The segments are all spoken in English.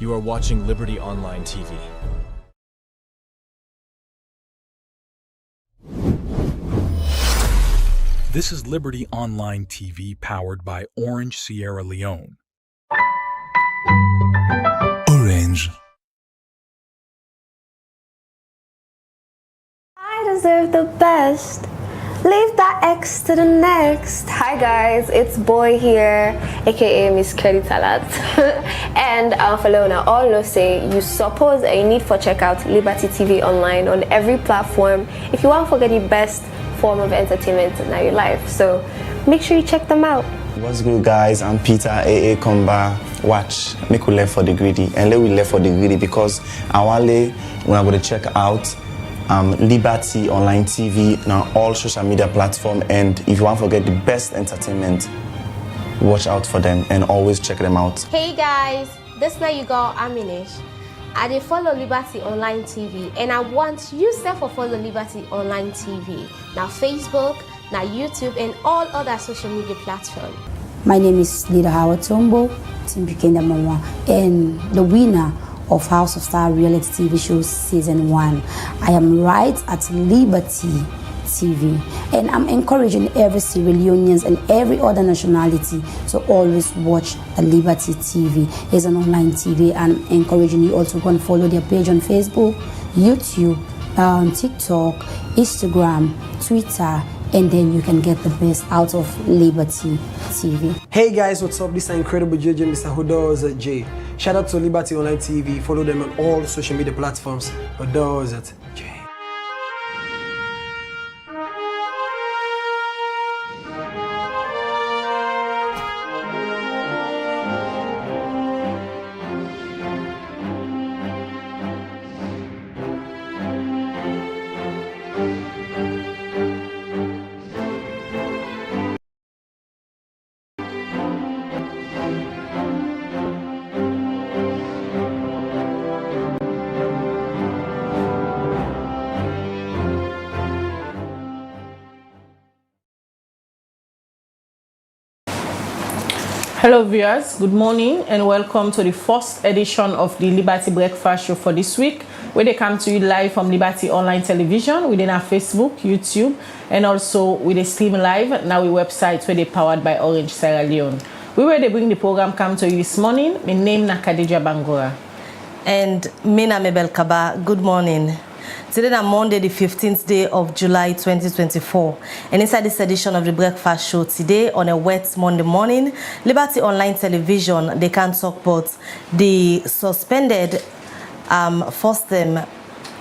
You are watching Liberty Online TV. This is Liberty Online TV powered by Orange Sierra Leone. Orange. I deserve the best. Leave that X to the next. Hi guys, it's Boy here, aka Miss Kelly Talat. And Falona, all know say you suppose and you need for check out Liberty TV Online on every platform if you want to get the best form of entertainment in your life. So make sure you check them out. What's good, guys? I'm Peter, AA Comba. Watch, make we left for the greedy, and let we left for the greedy because our we're going to check out Liberty Online TV now all social media platform, and if you want to forget the best entertainment, watch out for them and always check them out. Hey guys, this now you go Aminish. I dey follow Liberty Online TV and I want you to follow Liberty Online TV. Now Facebook, now YouTube and all other social media platforms. My name is Lara Taylor-Pearce, Tamba Momoh, and the winner of House of Star reality TV show season 1. I am right at Liberty TV, and I'm encouraging every Sierra Leoneans and every other nationality to always watch the Liberty TV. It's an online TV, and I'm encouraging you also go and follow their page on Facebook, YouTube, TikTok, Instagram, Twitter, and then you can get the best out of Liberty TV. Hey guys, what's up? This is incredible JJ, Mr. Hodoz J. Shout out to Liberty Online TV. Follow them on all social media platforms. Hodoz J. Hello viewers, good morning and welcome to the first edition of the Liberty Breakfast Show for this week, where they come to you live from Liberty Online Television within our Facebook, YouTube, and also with a stream live now we website where they powered by Orange Sierra Leone. We where they bring the program come to you this morning. My name is Khadija Bangora. And Mina Mebel Kaba, good morning. Today is Monday, the 15th day of July 2024. And inside this edition of the Breakfast Show today, on a wet Monday morning, Liberty Online Television, they can talk about the suspended first-term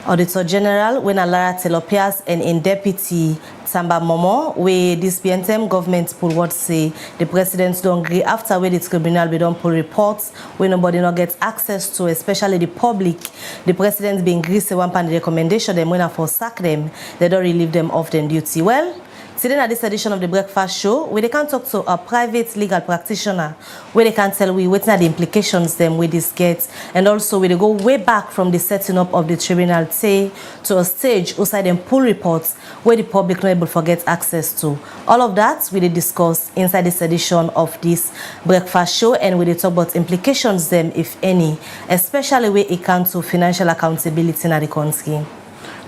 Auditor General, when Lara Taylor-Pearce and in Deputy Tamba Momoh, where this BNTM government pull what say the president don't agree after where the tribunal we don't pull reports where nobody not gets access to, especially the public. The president being agree say one pan the recommendation them when I for sack them, they don't relieve them of their duty. Well, today at this edition of the Breakfast Show, where they can talk to a private legal practitioner, where they can tell we what are the implications them with this get, and also where they go way back from the setting up of the tribunal say to a stage outside them pull reports where the public not able to get access to. All of that we discuss inside this edition of this Breakfast Show, and we talk about implications them, if any, especially where it comes to financial accountability in the country.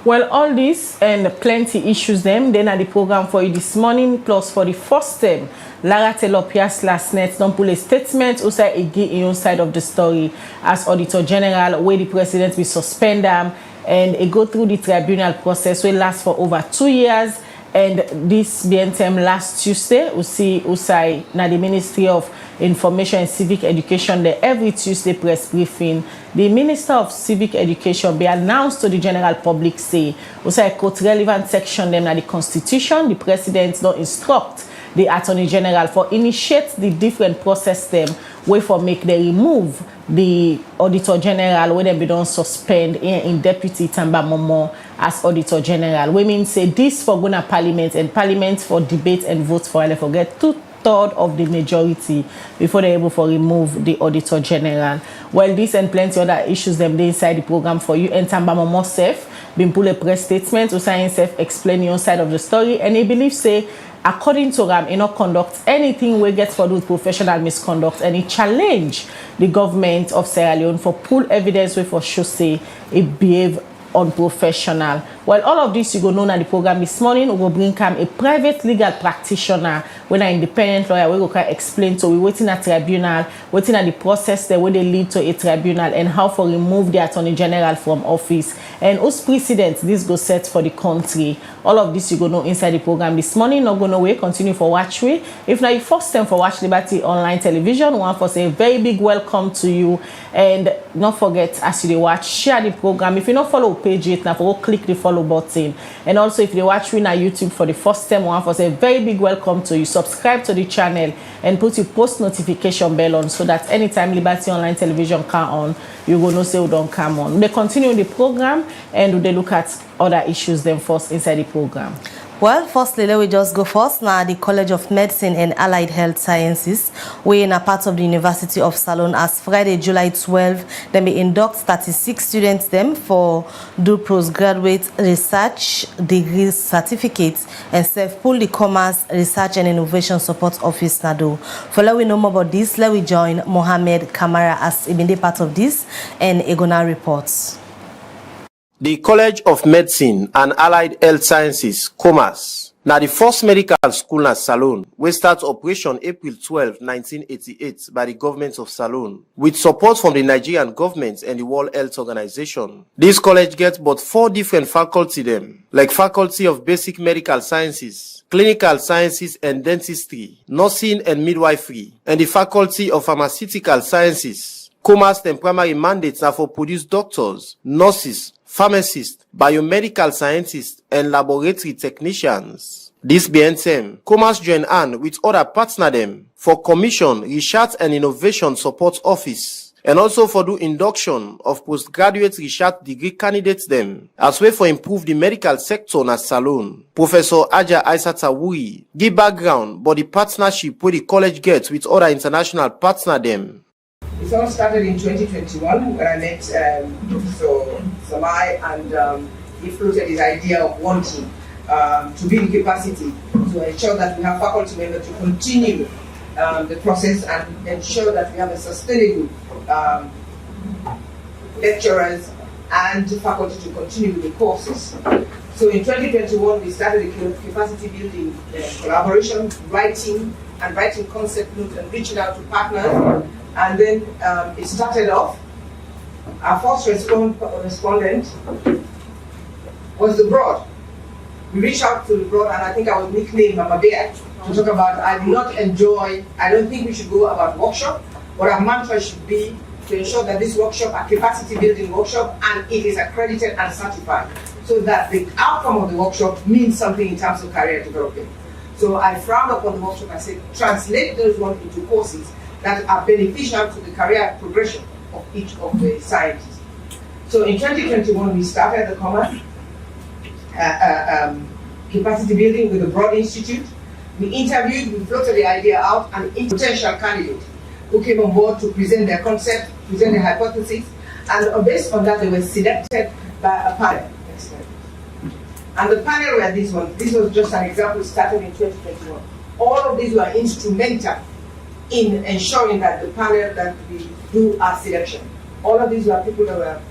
Well, all this and plenty issues them then at the program for you this morning, plus for the first time, Lara Taylor-Pearce last night don't pull a statement also again in side of the story as Auditor General, where the president will suspend them and it go through the tribunal process will last for over 2 years. And this BNTM last Tuesday, we see Usai na the Ministry of Information and Civic Education there every Tuesday press briefing. The Minister of Civic Education be announced to the general public say Usai quote relevant section them na the Constitution. The President don't instruct the Attorney General for initiate the different process them way for make they remove the Auditor General where they be don't suspend in Deputy Tamba Momoh as Auditor General. Women say this for gonna Parliament and Parliament for debate and vote for I forget 1/3 of the majority before they're able to remove the Auditor General. Well, this and plenty other issues them they inside the program for you. And Tamba Momoh self been pull a press statement to sign self explain your side of the story, and he believes say according to him, he not conduct anything we get for do with professional misconduct, and he challenge the government of Sierra Leone for pull evidence way for show say it behave unprofessional. Well, all of this you go know in the program this morning. We will bring a private legal practitioner when an independent lawyer we go explain to we waiting at tribunal, waiting at the process there where they lead to a tribunal, and how for remove the Attorney General from office, and whose precedent this go set for the country. All of this you go know inside the program this morning. Not gonna wait, continue for watch we. If now you first time for Watch Liberty Online Television, one for say a very big welcome to you, and not forget as you watch, share the program. If you not follow page it now, for click the follow button, and also if you watch me on YouTube for the first time, one for say a very big welcome to you. Subscribe to the channel and put your post notification bell on so that anytime Liberty Online Television come on, you will know say we don't come on. They continue the program and they look at other issues then first inside the program. Well, firstly, let me just go first. Now, the College of Medicine and Allied Health Sciences, we in a part of the University of Salone, as Friday, July 12, they may induct 36 students them for do postgraduate research degree certificates and self-pull the COMAHS Research and Innovation Support Office NADO. For let we know more about this, let we join Mohammed Kamara as immediate part of this and Egona reports. The College of Medicine and Allied Health Sciences, COMAHS, now the first medical school in Salone, which starts operation April 12, 1988 by the government of Salone, with support from the Nigerian government and the World Health Organization. This college gets but 4 different faculty them, like Faculty of Basic Medical Sciences, Clinical Sciences and Dentistry, Nursing and Midwifery, and the Faculty of Pharmaceutical Sciences. COMAHS and primary mandates are for produce doctors, nurses, pharmacists, biomedical scientists, and laboratory technicians. This being said, COMAHS join hand with other partner them for Commission Research and Innovation Support Office, and also for do induction of postgraduate research degree candidates them, as well for improve the medical sector in Salone. Professor Aja Aisata Wuri give background about the partnership where the college gets with other international partner them. It all started in 2021 when I met Professor Samai, and he floated his idea of wanting to build capacity to ensure that we have faculty members to continue the process and ensure that we have a sustainable lecturers and faculty to continue with the courses. So in 2021 we started the capacity building collaboration, writing concept notes and reaching out to partners. And then it started off. Our first respondent was the Broad. We reached out to the Broad, and I think I was nicknamed Mama Bear to talk about I don't think we should go about workshop, but our mantra should be to ensure that this workshop, a capacity building workshop, and it is accredited and certified, so that the outcome of the workshop means something in terms of career development. So I frowned upon the workshop. I said, translate those ones into courses that are beneficial to the career progression of each of the scientists. So in 2021, we started the COMAHS capacity building with the Broad Institute. We interviewed, we floated the idea out, and a potential candidate who came on board to present their concept, present their hypothesis, and based on that, they were selected by a panel. And the panel were these ones. This was just an example started in 2021. All of these were instrumental in ensuring that the panel that we do our selection. All of these were people that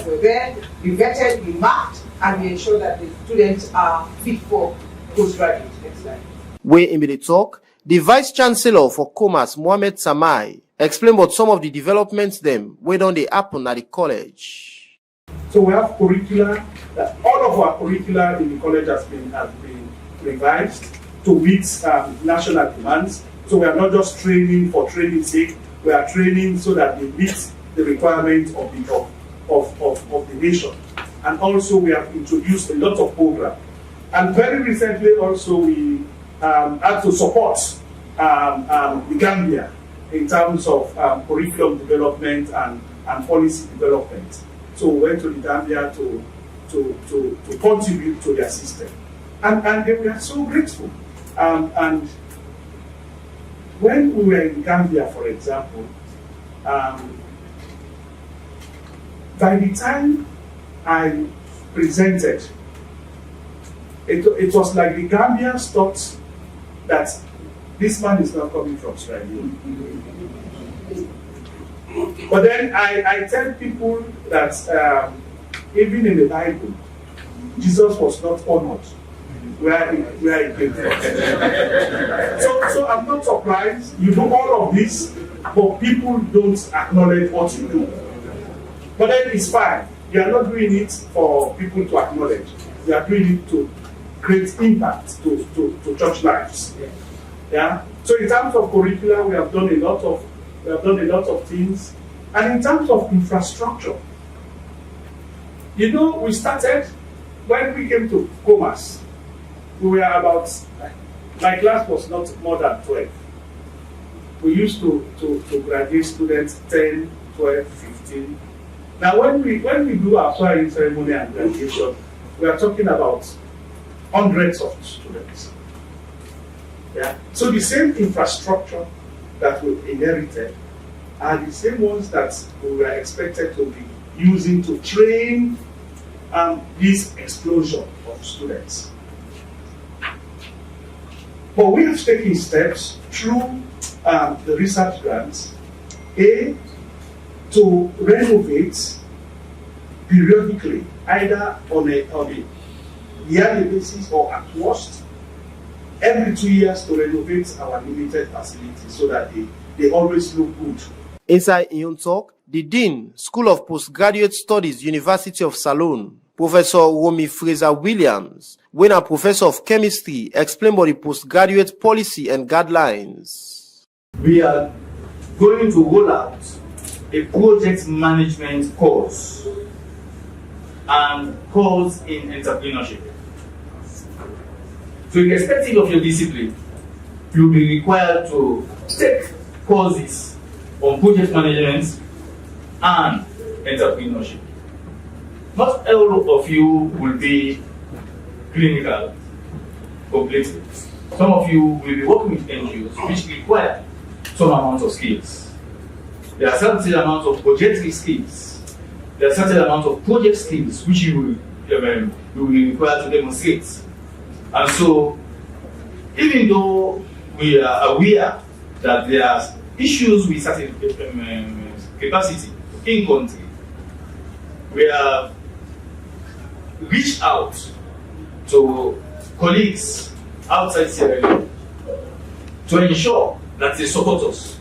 were there, we vetted, we marked, and we ensure that the students are fit for postgraduate. Next slide. Way in the talk, the Vice Chancellor for COMAHS, Mohammed Samai, explained about some of the developments them where don't they happen at the college. So we have curricula, all of our curricula in the college has been revised to meet national demands. So we are not just training for training's sake, we are training so that we meet the requirements of the nation. And also we have introduced a lot of programs. And very recently also we had to support the Gambia in terms of curriculum development and policy development. So we went to the Gambia to contribute to their system. And they were so grateful. And when we were in Gambia, for example, by the time I presented, it was like the Gambians thought that this man is not coming from Sierra Leone. But then I tell people that even in the Bible, Jesus was not honored where he came from. So I'm not surprised. You do all of this, but people don't acknowledge what you do. But then it's fine. You are not doing it for people to acknowledge. You are doing it to create impact to church lives. Yeah. So in terms of curricula, we have done a lot of things, and in terms of infrastructure, you know, we started when we came to COMAHS. We were about, my class was not more than 12. We used to graduate students 10, 12, 15. Now when we do our swearing ceremony and graduation, we are talking about hundreds of students. Yeah. So the same infrastructure that we inherited are the same ones that we were expected to be using to train this explosion of students. But we have taken steps through the research grants, to renovate periodically, either on a yearly basis or at worst, every 2 years to renovate our limited facilities so that they always look good. Inside Ion Talk, the Dean, School of Postgraduate Studies, University of Salone, Professor Romy Fraser Williams, when a professor of chemistry, explained about the postgraduate policy and guidelines. We are going to roll out a project management course and course in entrepreneurship. So irrespective of your discipline, you'll be required to take courses on project management and entrepreneurship. Not all of you will be clinical completely. Some of you will be working with NGOs which require some amount of skills. There are certain amounts of budgetary skills. There are certain amounts of project skills which you will be required to demonstrate. And so, even though we are aware that there are issues with certain capacity in country, we have reached out to colleagues outside Sierra Leone to ensure that they support us.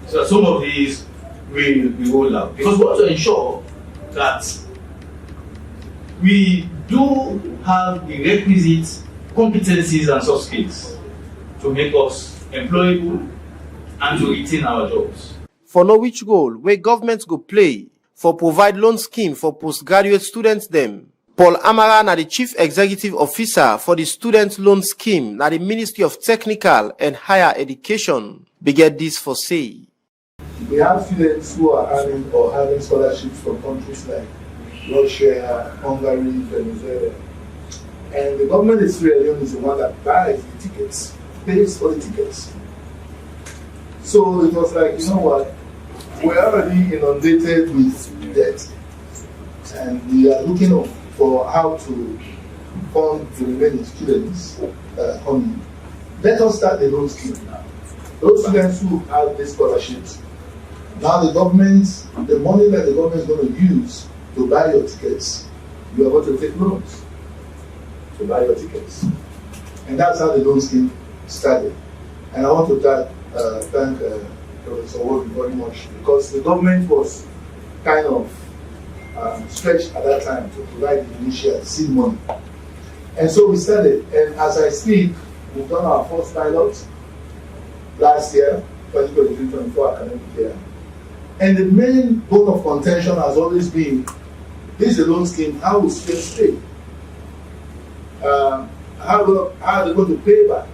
So that some of these will be rolled out. Because we want to ensure that we do have the requisite competencies and soft skills to make us employable and to retain our jobs. For know which role where governments go play for provide loan scheme for postgraduate students them. Paul Amara na the Chief Executive Officer for the Student Loan Scheme na the Ministry of Technical and Higher Education beget this for say. We have students who are having scholarships from countries like Russia, Hungary, Venezuela. And the government of Sierra Leone is the one that buys the tickets, pays for the tickets. So it was like, you know what, we're already inundated with debt. And we are looking for how to fund the remaining students that are coming. Let us start the loan scheme now. Those students who have these scholarships, now the government, the money that the government is going to use to buy your tickets, you are going to take loans to buy your tickets. And that's how the loan scheme started. And I want to thank Professor Wobi very much, because the government was kind of stretched at that time to provide the initial seed money. And so we started, and as I speak, we've done our first pilot last year, 2023-24 academic year. And the main bone of contention has always been, this is a loan scheme, how will students pay? How are they going to pay back?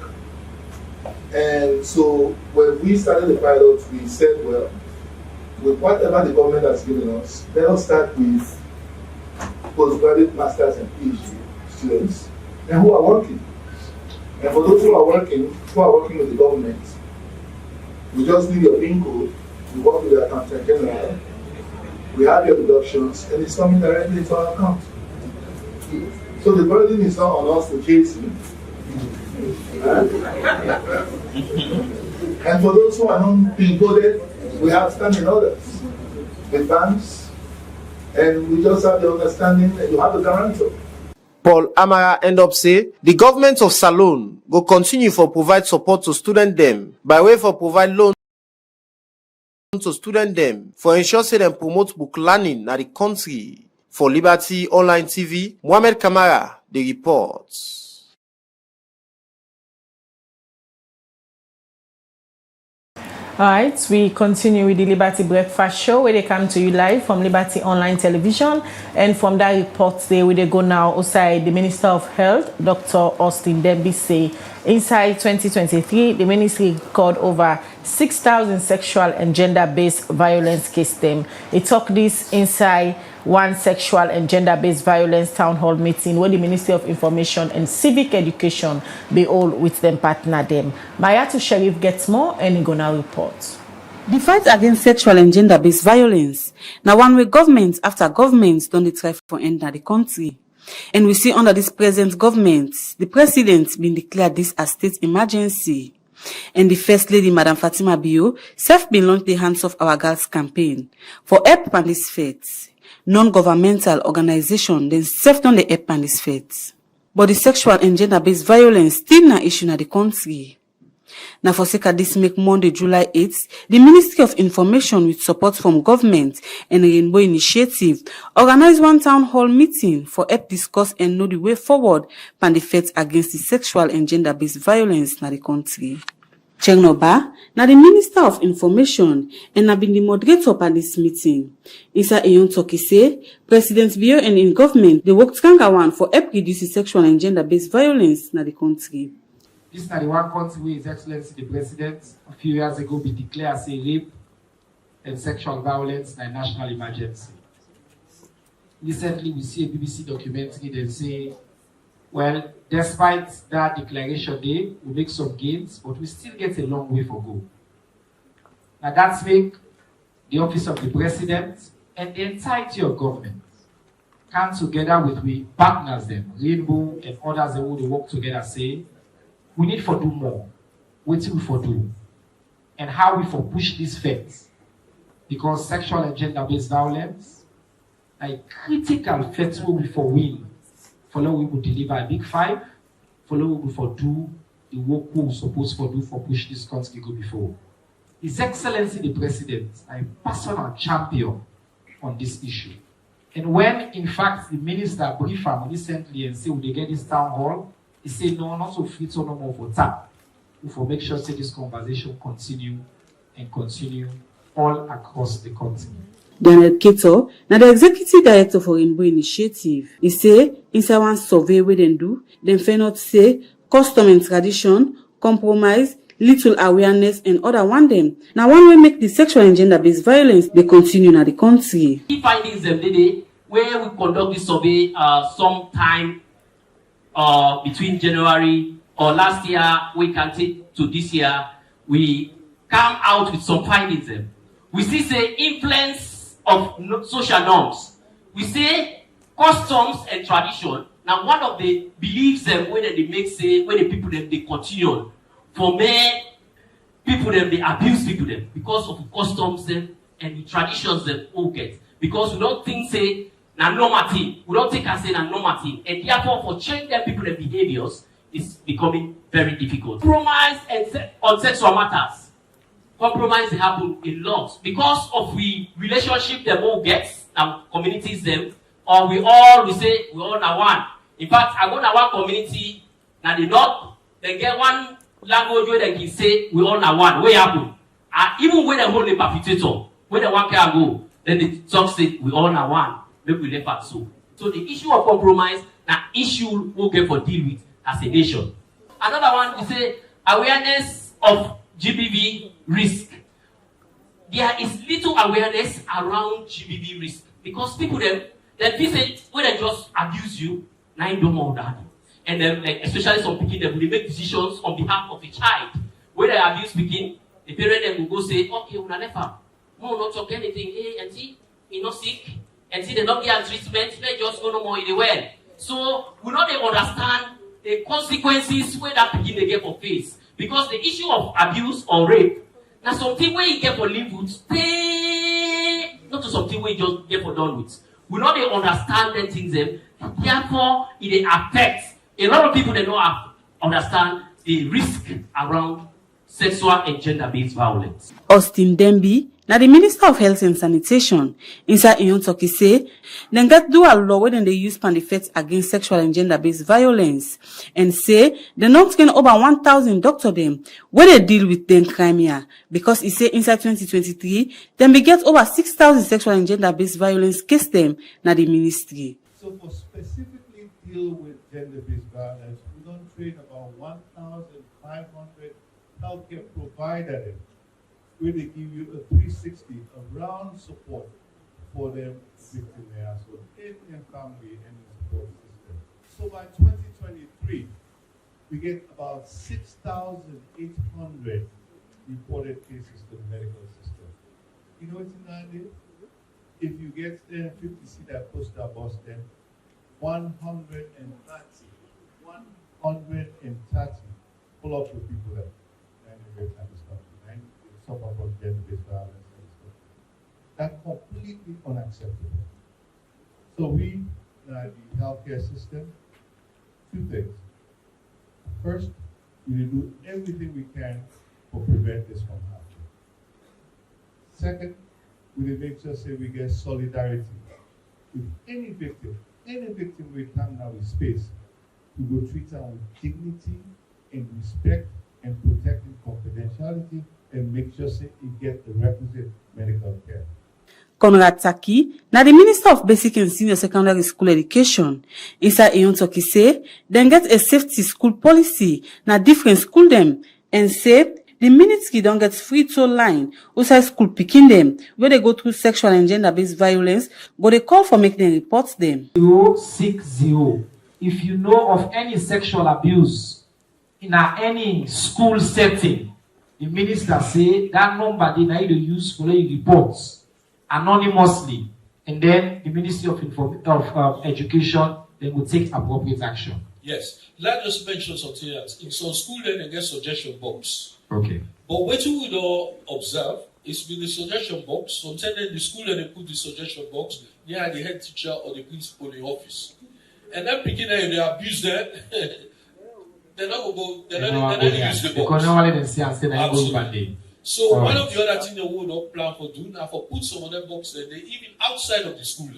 And so when we started the pilot, we said, well, with whatever the government has given us, let us start with postgraduate, masters, and PhD students, and who are working. And for those who are working with the government, We just need your PIN code. We work with the Accountant General. We have your deductions, and it's coming directly into our account. So the burden is not on us to chase you. And for those who are not PIN coded, we have standing orders with banks, and we just have the understanding that you have the guarantor. Paul Amara end up say the government of Salone will continue for provide support to student them by way for provide loans to student them for ensure say them promote book learning at the country. For Liberty Online TV, Mohamed Kamara, the reports. Alright, we continue with the Liberty Breakfast Show where they come to you live from Liberty Online Television, and from that report there where they go now outside the Minister of Health, Dr. Austin Debbie say inside 2023 the ministry recorded over 6,000 sexual and gender-based violence cases. They talk this inside one sexual and gender-based violence town hall meeting where the Ministry of Information and Civic Education be all with them partner them. Mayatu Sheriff gets more and he gonna report. The fight against sexual and gender-based violence now one way government after government don't try for end the country. And we see under this present government, the president been declared this as state emergency. And the First Lady, Madam Fatima Bio, self been launched the Hands of Our Girls campaign for help on this fate. Non-governmental organization then self done the help on this fate. But the sexual and gender-based violence still not issue in the country. Now for sake of this make Monday, July 8th, the Ministry of Information with support from government and Rainbow Initiative organized one town hall meeting for help discuss and know the way forward on the fight against the sexual and gender-based violence in the country. Chengnoba, now the Minister of Information and have been the moderator of this meeting. Isa Eyon Toki say, President Bio and in government, they work one for help reduce the sexual and gender-based violence in the country. This is the one country where His Excellency the President a few years ago be declared as a rape and sexual violence a national emergency. Recently we see a BBC documentary that say, well, despite that declaration day, we make some gains, but we still get a long way for go. Now that's make the Office of the President and the entirety of government come together with we partners them, Rainbow and others that will work together say, we need for do more. What do we for do? And how we for push this fence? Because sexual and gender-based violence are a critical fence where we for win. Follow we will deliver a big five. Follow we will for do the work we are supposed for do for push this country go before. His Excellency the President are a personal champion on this issue. And when in fact the minister briefed him recently and said, will they get this town hall? He said, no, not so free, so no more for tap. We will make sure that this conversation continue and continue all across the country. Daniel Keto, now the Executive Director for Rainbow Initiative, he say, inside one survey we then do, them fair not say, custom and tradition, compromise, little awareness, and other one them. Now one way make the sexual and gender-based violence, they continue in the country. Key findings of the day, where we conduct this survey sometime between January or last year, we can take to this year, we come out with some findings. We see say influence of social norms. We say customs and tradition. Now one of the beliefs where they make say, where the people them they continue for me, people them they abuse people them because of the customs them and the traditions them all get. Because we don't think say na normative. We don't take as say na normative, and therefore for change their people and behaviors is becoming very difficult. Compromise and on sexual matters. Compromise they happen a lot because of the relationship them all get now communities them, or we say we all na one. In fact, I go na one community now the north, they get one language where they can say we all na one. What happen? Even when they hold the perpetrator, when they one can go, then the talk say we all na one. Maybe we left so. So the issue of compromise, an issue we'll get for deal with as a nation. Another one, we say awareness of GBV risk. There is little awareness around GBV risk because people they say when they just abuse you, now you don't know that. And then like, especially some people they make decisions on behalf of the child. When they abuse speaking, the parent then will go say, okay, we left her. No, not talk anything. Hey, and see, you not sick, and see they not get treatment, they just go no more in the well. So we not even understand the consequences where that begin they get for face. Because the issue of abuse or rape, now something where you get for live with, stay not to something where you just get for done with. We not even understand them things them. Therefore, it affects a lot of people that don't understand the risk around sexual and gender-based violence. Austin Demby, now the Minister of Health and Sanitation, inside Iyon Toki say, then get do a law where they use pandefects against sexual and gender-based violence, and say they not train over 1,000 doctors them where they deal with them crime here, because he say inside 2023, then we get over 6,000 sexual and gender-based violence case them now the ministry. So for specifically deal with gender-based violence, we don't train about 1,500 healthcare providers where they give you a 360 around support for them victim there, so in family and in support system. So by 2023, we get about 6,800 reported cases to the medical system. You know what's in that? If you get 50 see that poster bus, then 130 pull up with people that type of stuff, right? Suffer from gender-based violence and stuff. That's completely unacceptable. So we, the healthcare system, two things. First, we do everything we can to prevent this from happening. Second, we make sure we get solidarity with any victim we come now with space. We will treat them with dignity and respect and protecting confidentiality and make sure they get the requisite medical care. Conrad Taki, now the Minister of Basic and Senior Secondary School Education, inside Iyon Toki say, then get a safety school policy, now different school them, and say, the ministry don't get free toll line outside school picking them, where they go through sexual and gender-based violence, but they call for making them report them. 060. If you know of any sexual abuse in any school setting, the minister say that number they need to use for the reports anonymously, and then the Ministry of Education they will take appropriate action. Yes, let's just mention something else. In some school, then they get suggestion box. Okay. But what we don't observe is with the suggestion box. Sometimes in the school, then they put the suggestion box near the head teacher or the principal in the office, and then picking them, they abuse them. They're not going to go. They're not use the box. Absolutely. So one of the other things they will not plan for doing now for put some of them boxes they even outside of the school.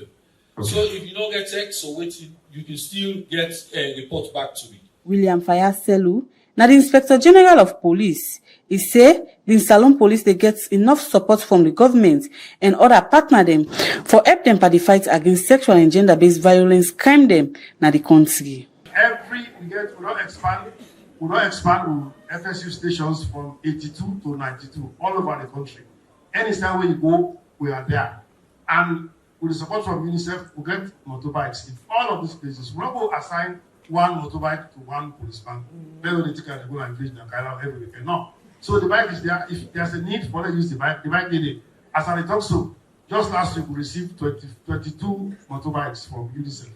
Okay. So if you don't get text or waiting, you can still get a report back to me. William Fayaselu, now the Inspector General of Police, he say the Salon Police they get enough support from the government and other partner them for help them for the fight against sexual and gender-based violence crime them na the country. We don't expand FSU stations from 82 to 92 all over the country. Anytime where you go, we are there. And with the support from UNICEF, we get motorbikes in all of these places. We don't go assign one motorbike to one policeman. Then they take and go and reach the Kaila every weekend. No. So the bike is there. If there's a need for them to use the bike did it. As I talk so, just last week we received 22 motorbikes from UNICEF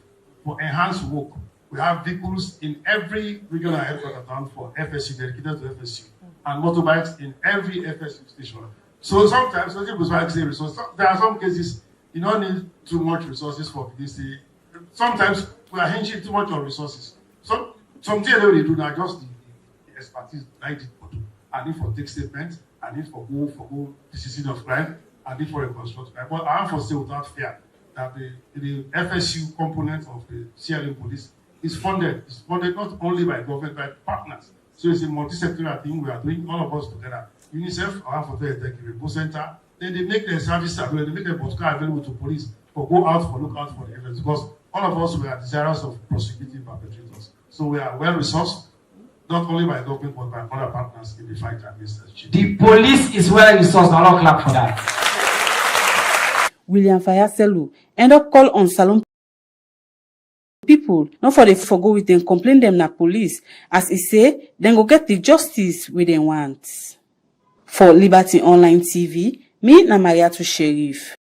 for enhanced work. We have vehicles in every regional headquarters town for FSU, dedicated to FSU, and motorbikes in every FSU station. So sometimes, there are some cases you don't need too much resources for this. Sometimes we are hinging too much on resources. So something they do now just the expertise like it for do. I need for take statements, I need for go decision of crime, I need for reconstruct crime. But I am for say without fear that the FSU component of the CLM police is funded. It's funded not only by government, by partners. So it's a multi-sectoral thing we are doing, all of us together. UNICEF, our for the Executive Center, then they make their services available, they make their podcast available to police, but look out for the evidence, because all of us we are desirous of prosecuting perpetrators. So we are well resourced, not only by government, but by other partners in the fight against cheating. The police is well resourced, now I'll clap for that. William Fayaselu end up call on Salon people, not for the go with them, complain them na police, as he say, then go get the justice we they want. For Liberty Online TV, me na Mariatu Sheriff.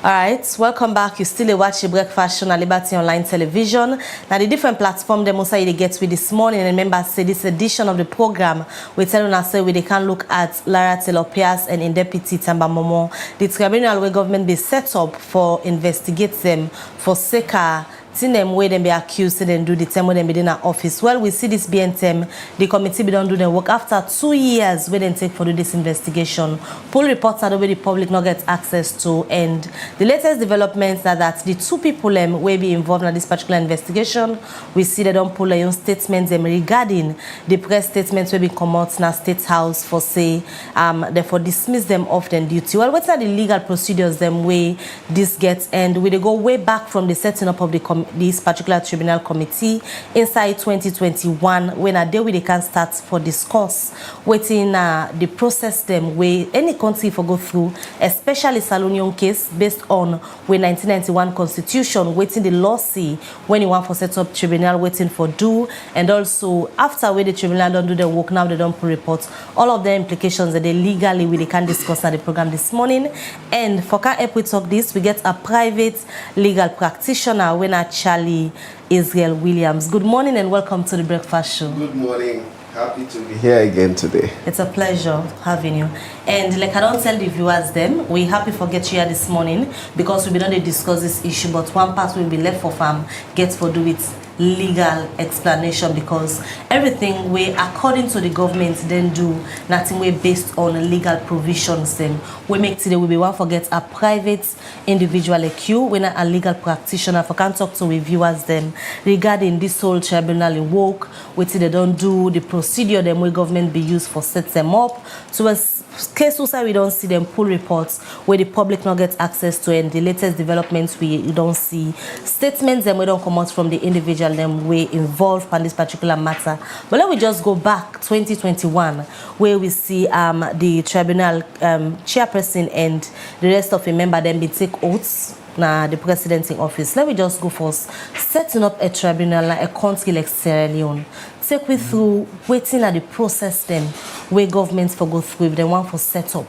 Alright, welcome back. You still watch the breakfast show on Liberty Online Television. Now the different platform them also they get with this morning. And remember, say this edition of the program, we tell you now say we they can look at Lara Taylor-Pearce and in Deputy Tamba Momoh. The tribunal where government be set up for investigate them for SECA. Seeing them where them be accused and do the term where them be in our office. Well, we see this BNTM, the committee be don't do their work after 2 years where they take for do this investigation. Poll reports are the way the public not get access to, and the latest developments are that the 2 people will be involved in this particular investigation. We see they don't pull their own statements regarding the press statements will be come out in a State House for say therefore dismiss them off their duty. Well, what are the legal procedures them way this gets, and we they go way back from the setting up of this particular tribunal committee inside 2021 when a day we they can start for discuss waiting the process them way any country for go through, especially Salonion case based on when 1991 constitution waiting the law see when you want for set up tribunal waiting for do, and also after where the tribunal don't do their work now they don't put reports, all of the implications that they legally we they can discuss at the program this morning. And for can help we talk this, we get a private legal practitioner when Charlie Israel Williams. Good morning and welcome to the breakfast show. Good morning. Happy to be here again today. It's a pleasure having you. And like I don't tell the viewers them, we happy for get you here this morning because we don't discuss this issue, but one part will be left for farm get for do it legal explanation, because everything we according to the government then do nothing we based on legal provisions them we make today we be one forget a private individual like you when a legal practitioner for can talk to we viewers them regarding this whole tribunal in work what they don't do, the procedure them we government be used for set them up to us case also we don't see them pull reports where the public not get access to, and the latest developments we don't see statements and we don't come out from the individual them we involved in this particular matter. But let me just go back 2021 where we see the tribunal chairperson and the rest of the member them be take oaths na the president in office. Let me just go first setting up a tribunal like a country like Sierra Leone. Take me through waiting at the process them where governments for go through if they want for set up,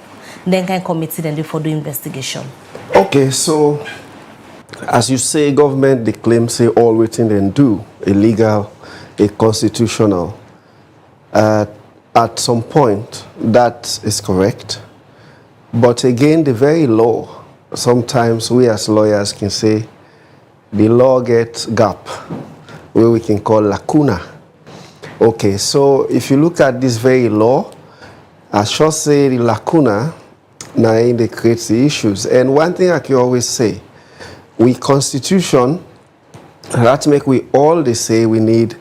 then can committee then they for do investigation. Okay, so as you say, government they claim say all waiting and do illegal, a constitutional. At some point that is correct, but again the very law, sometimes we as lawyers can say the law gets gap where we can call lacuna. Okay, so if you look at this very law, I should say the lacuna now they create the issues. And one thing I can always say, we constitution that make we all they say we need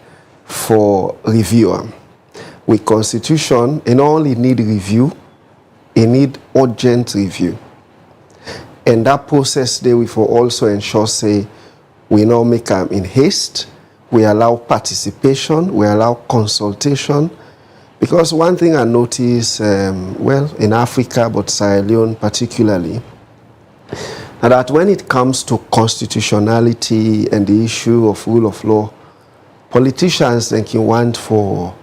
for review. We constitution and only need review, it need urgent review. And that process there we for also ensure say we now make them in haste. We allow participation, we allow consultation, because one thing I notice, well, in Africa, but Sierra Leone particularly, that when it comes to constitutionality and the issue of rule of law, politicians think you want for,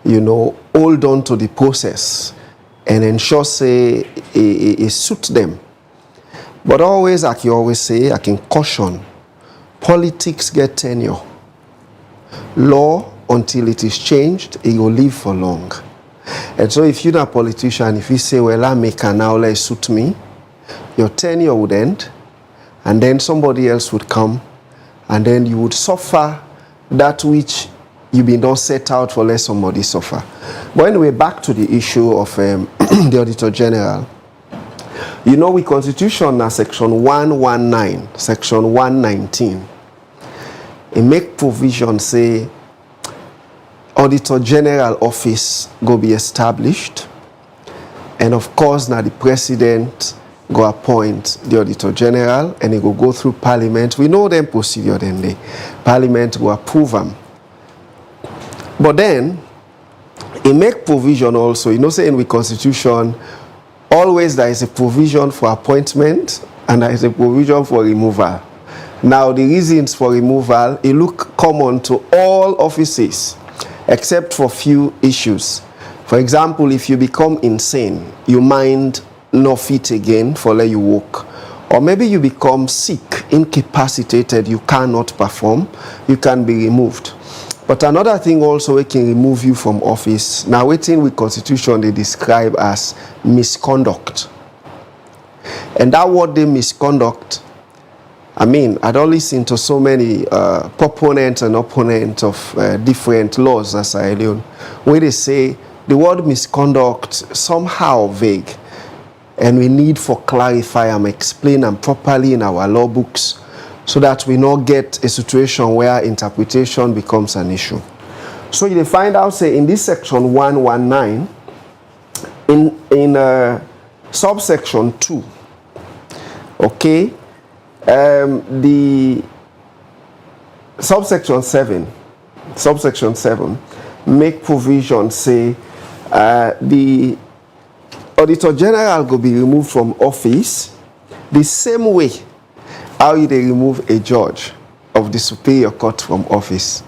hold on to the process and ensure say it suits them. But always, like you always say, I can caution, politics get tenure. Law, until it is changed, it will live for long. And so if you're not a politician, if you say, well, I make an now, let it suit me, your tenure would end, and then somebody else would come, and then you would suffer that which you've been not set out for, let somebody suffer. But anyway, back to the issue of the Auditor General. We Constitution now section 119, section 119. It make provision say Auditor General office go be established, and of course now the president go appoint the Auditor General and he go through Parliament. We know them procedure then the Parliament will approve them. But then it make provision also, say in the Constitution always there is a provision for appointment and there is a provision for removal. Now, the reasons for removal, it look common to all offices, except for few issues. For example, if you become insane, your mind no fit again for let you walk, or maybe you become sick, incapacitated, you cannot perform, you can be removed. But another thing also, it can remove you from office. Now, waiting with Constitution, they describe as misconduct. And that word, they misconduct, I mean, I'd only listened to so many proponents and opponents of different laws as I learn, where they say the word misconduct somehow vague, and we need for clarify and explain them properly in our law books, so that we not get a situation where interpretation becomes an issue. So you find out, say, in this section 119, in subsection 2, okay, the subsection 7 make provision, say, the Auditor General will be removed from office the same way how they remove a judge of the Superior Court from office.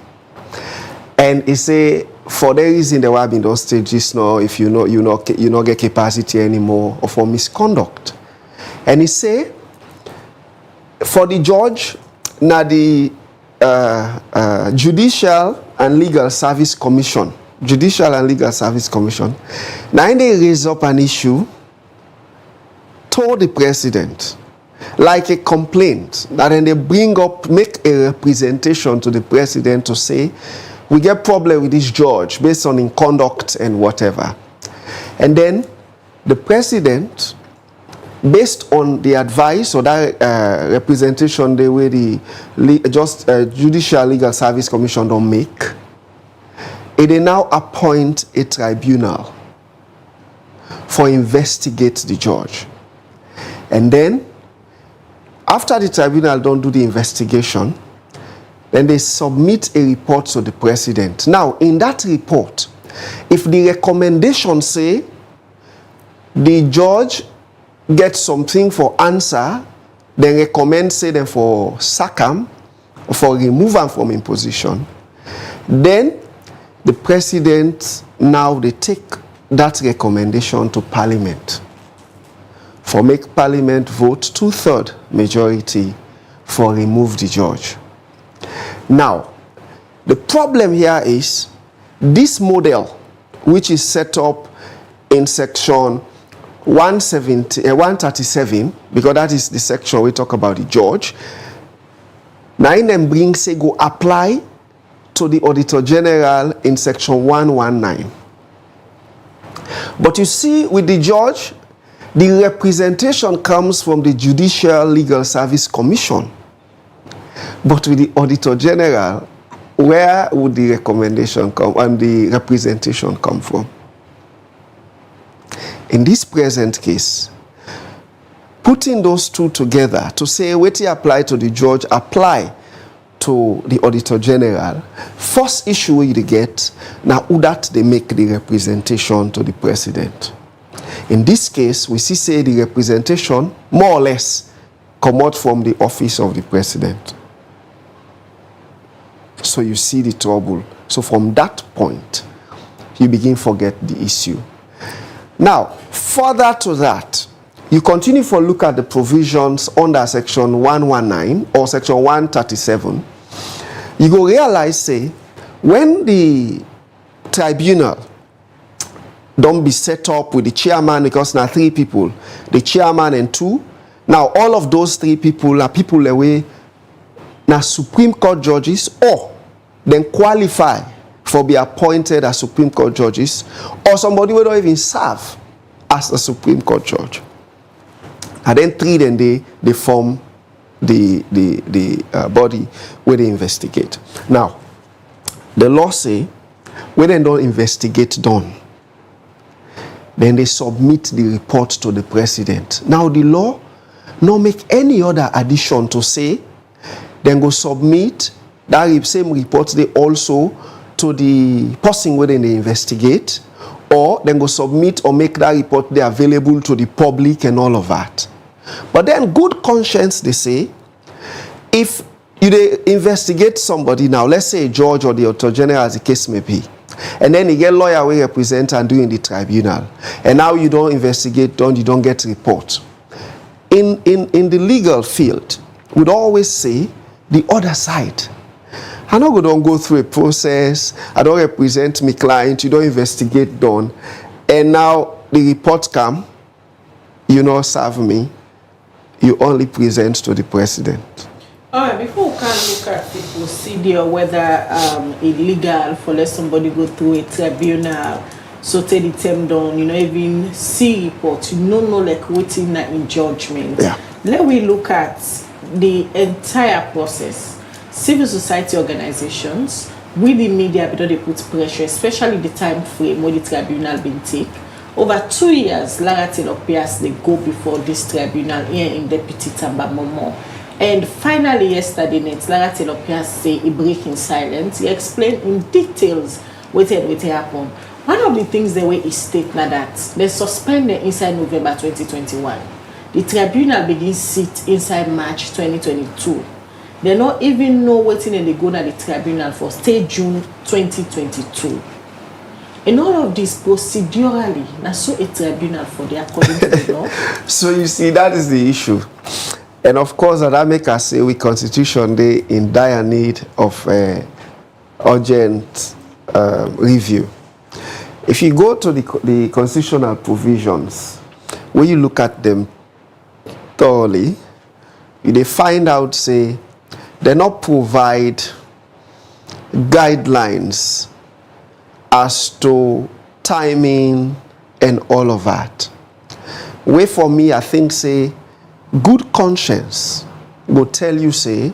And he say, for the reason there will be those stages now, if you not get capacity anymore, or for misconduct. And he say, for the judge, now the Judicial and Legal Service Commission, now they raise up an issue to the president, like a complaint, that then they bring up, make a representation to the president to say, we get problem with this judge based on in conduct and whatever. And then the president, based on the advice or that representation the way the Judicial Legal Service Commission don't make, they now appoint a tribunal for investigate the judge. And then, after the tribunal don't do the investigation, then they submit a report to the president. Now, in that report, if the recommendation say the judge gets something for answer, then recommend, say, them for sack him, for remove him from his position, then the president, now they take that recommendation to Parliament for make Parliament vote 2/3 majority for remove the judge. Now, the problem here is this model, which is set up in section 137, because that is the section we talk about the judge. Now, in them bring, say, go apply to the Auditor General in section 119. But you see, with the judge, the representation comes from the Judicial Legal Service Commission. But with the Auditor General, where would the recommendation come and the representation come from? In this present case, putting those two together to say, what you apply to the judge, apply to the Auditor General, first issue you get, now that they make the representation to the president. In this case, we see, say, the representation more or less come out from the office of the president. So you see the trouble. So from that point, you begin to forget the issue. Now, further to that, you continue to look at the provisions under section 119 or section 137. You go realize, say, when the tribunal don't be set up with the chairman, because now 3 people, the chairman and 2. Now all of those 3 people are people away now Supreme Court judges, or then qualify for be appointed as Supreme Court judges, or somebody who don't even serve as a Supreme Court judge. And then 3, then they form the body where they investigate. Now, the law say, when they don't investigate done, then they submit the report to the president. Now, the law no make any other addition to say, then go submit that same report they also to the person where they investigate, or then go submit or make that report they available to the public and all of that. But then good conscience, they say, if you investigate somebody now, let's say a judge or the Auditor General as the case may be, And then you get lawyer we represent and do in the tribunal. And now you don't investigate, you don't get report. In the legal field, we'd always say the other side. I know we don't go through a process, I don't represent my client, you don't investigate done. And now the report come, you not serve me, you only present to the president. All right, before we can look at the procedure, whether illegal for let somebody go through a tribunal, so take the term down, even see report, know like waiting in judgment. Yeah. Let we look at the entire process. Civil society organizations, with the media, because they put pressure, especially the time frame where the tribunal been take. Over 2 years, Lara Taylor-Pearce, they go before this tribunal here in Deputy Tamba Momoh. And finally, yesterday night, Lara Taylor-Pearce say he break in silence. He explained in details what happened. One of the things the way he state now that they suspended inside November 2021. The tribunal begins sit inside March 2022. They don't even know what they go to the tribunal for stay June 2022. And all of this procedurally, now so a tribunal for the according to the law. So you see, that is the issue. And of course, that make us say we Constitution Day in dire need of urgent review. If you go to the constitutional provisions, when you look at them thoroughly, they find out, say, they not provide guidelines as to timing and all of that. Where for me, I think, say, good conscience will tell you, say,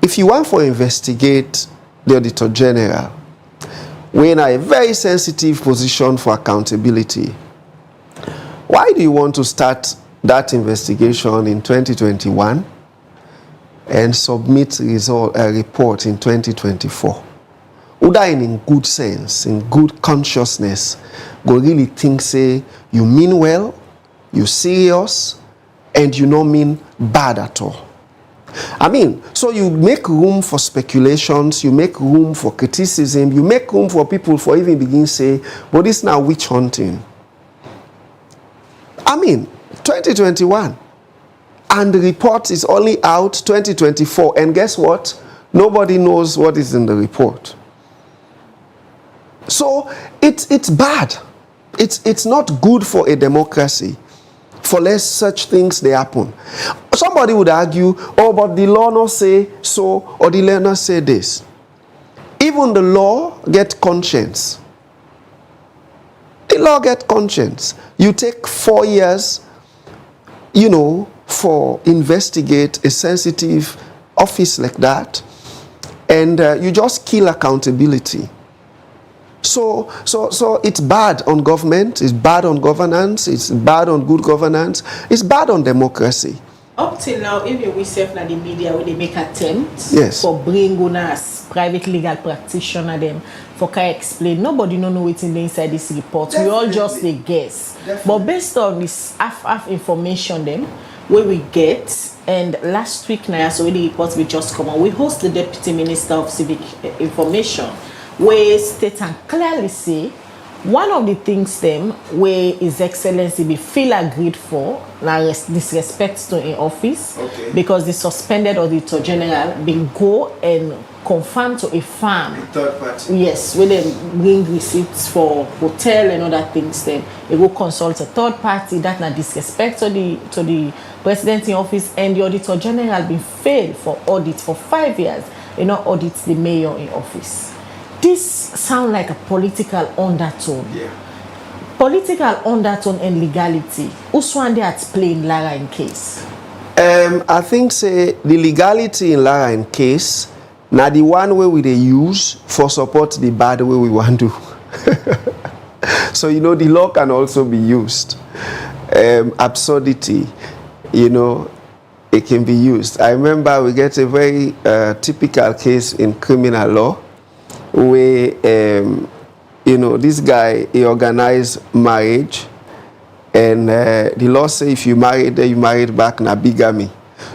if you want to investigate the Auditor General, we're in a very sensitive position for accountability. Why do you want to start that investigation in 2021 and submit a report in 2024? Would I, in good sense, in good consciousness, go really think, say, you mean well, you serious, and you don't mean bad at all? I mean, so you make room for speculations, you make room for criticism, you make room for people for even begin say, but this now witch hunting. I mean, 2021, and the report is only out 2024, and guess what? Nobody knows what is in the report. So it's bad. It's not good for a democracy for less such things they happen. Somebody would argue, oh, but the law not say so, or the law not say this. Even the law get conscience. The law get conscience. You take 4 years, for investigate a sensitive office like that, and you just kill accountability. So it's bad on government, it's bad on governance, it's bad on good governance, it's bad on democracy. Up till now, even we self na the media where they make attempts for bringing us private legal practitioner them for can explain. Nobody know what's inside this report. Definitely. We all just they guess. Definitely. But based on this half information them where we get, and last week now, so when the reports we just come on, we host the Deputy Minister of Civic Information, where state and clearly say one of the things them where His Excellency be feel agreed for now disrespect to in office, because the suspended Auditor General been go and confirm to a firm, third party, yes, where they bring receipts for hotel and other things. Then they go consult a third party that na disrespect to the president in office, and the Auditor General been failed for audit for 5 years. Audit the mayor in office. This sounds like a political undertone. Yeah. Political undertone and legality. Who's one they at play in Lara in case? I think say the legality in Lara in case now the one way we they use for support the bad way we want to. So the law can also be used. Absurdity, it can be used. I remember we get a very typical case in criminal law where this guy, he organized marriage, and the law say if you married there, you married back na bigamy.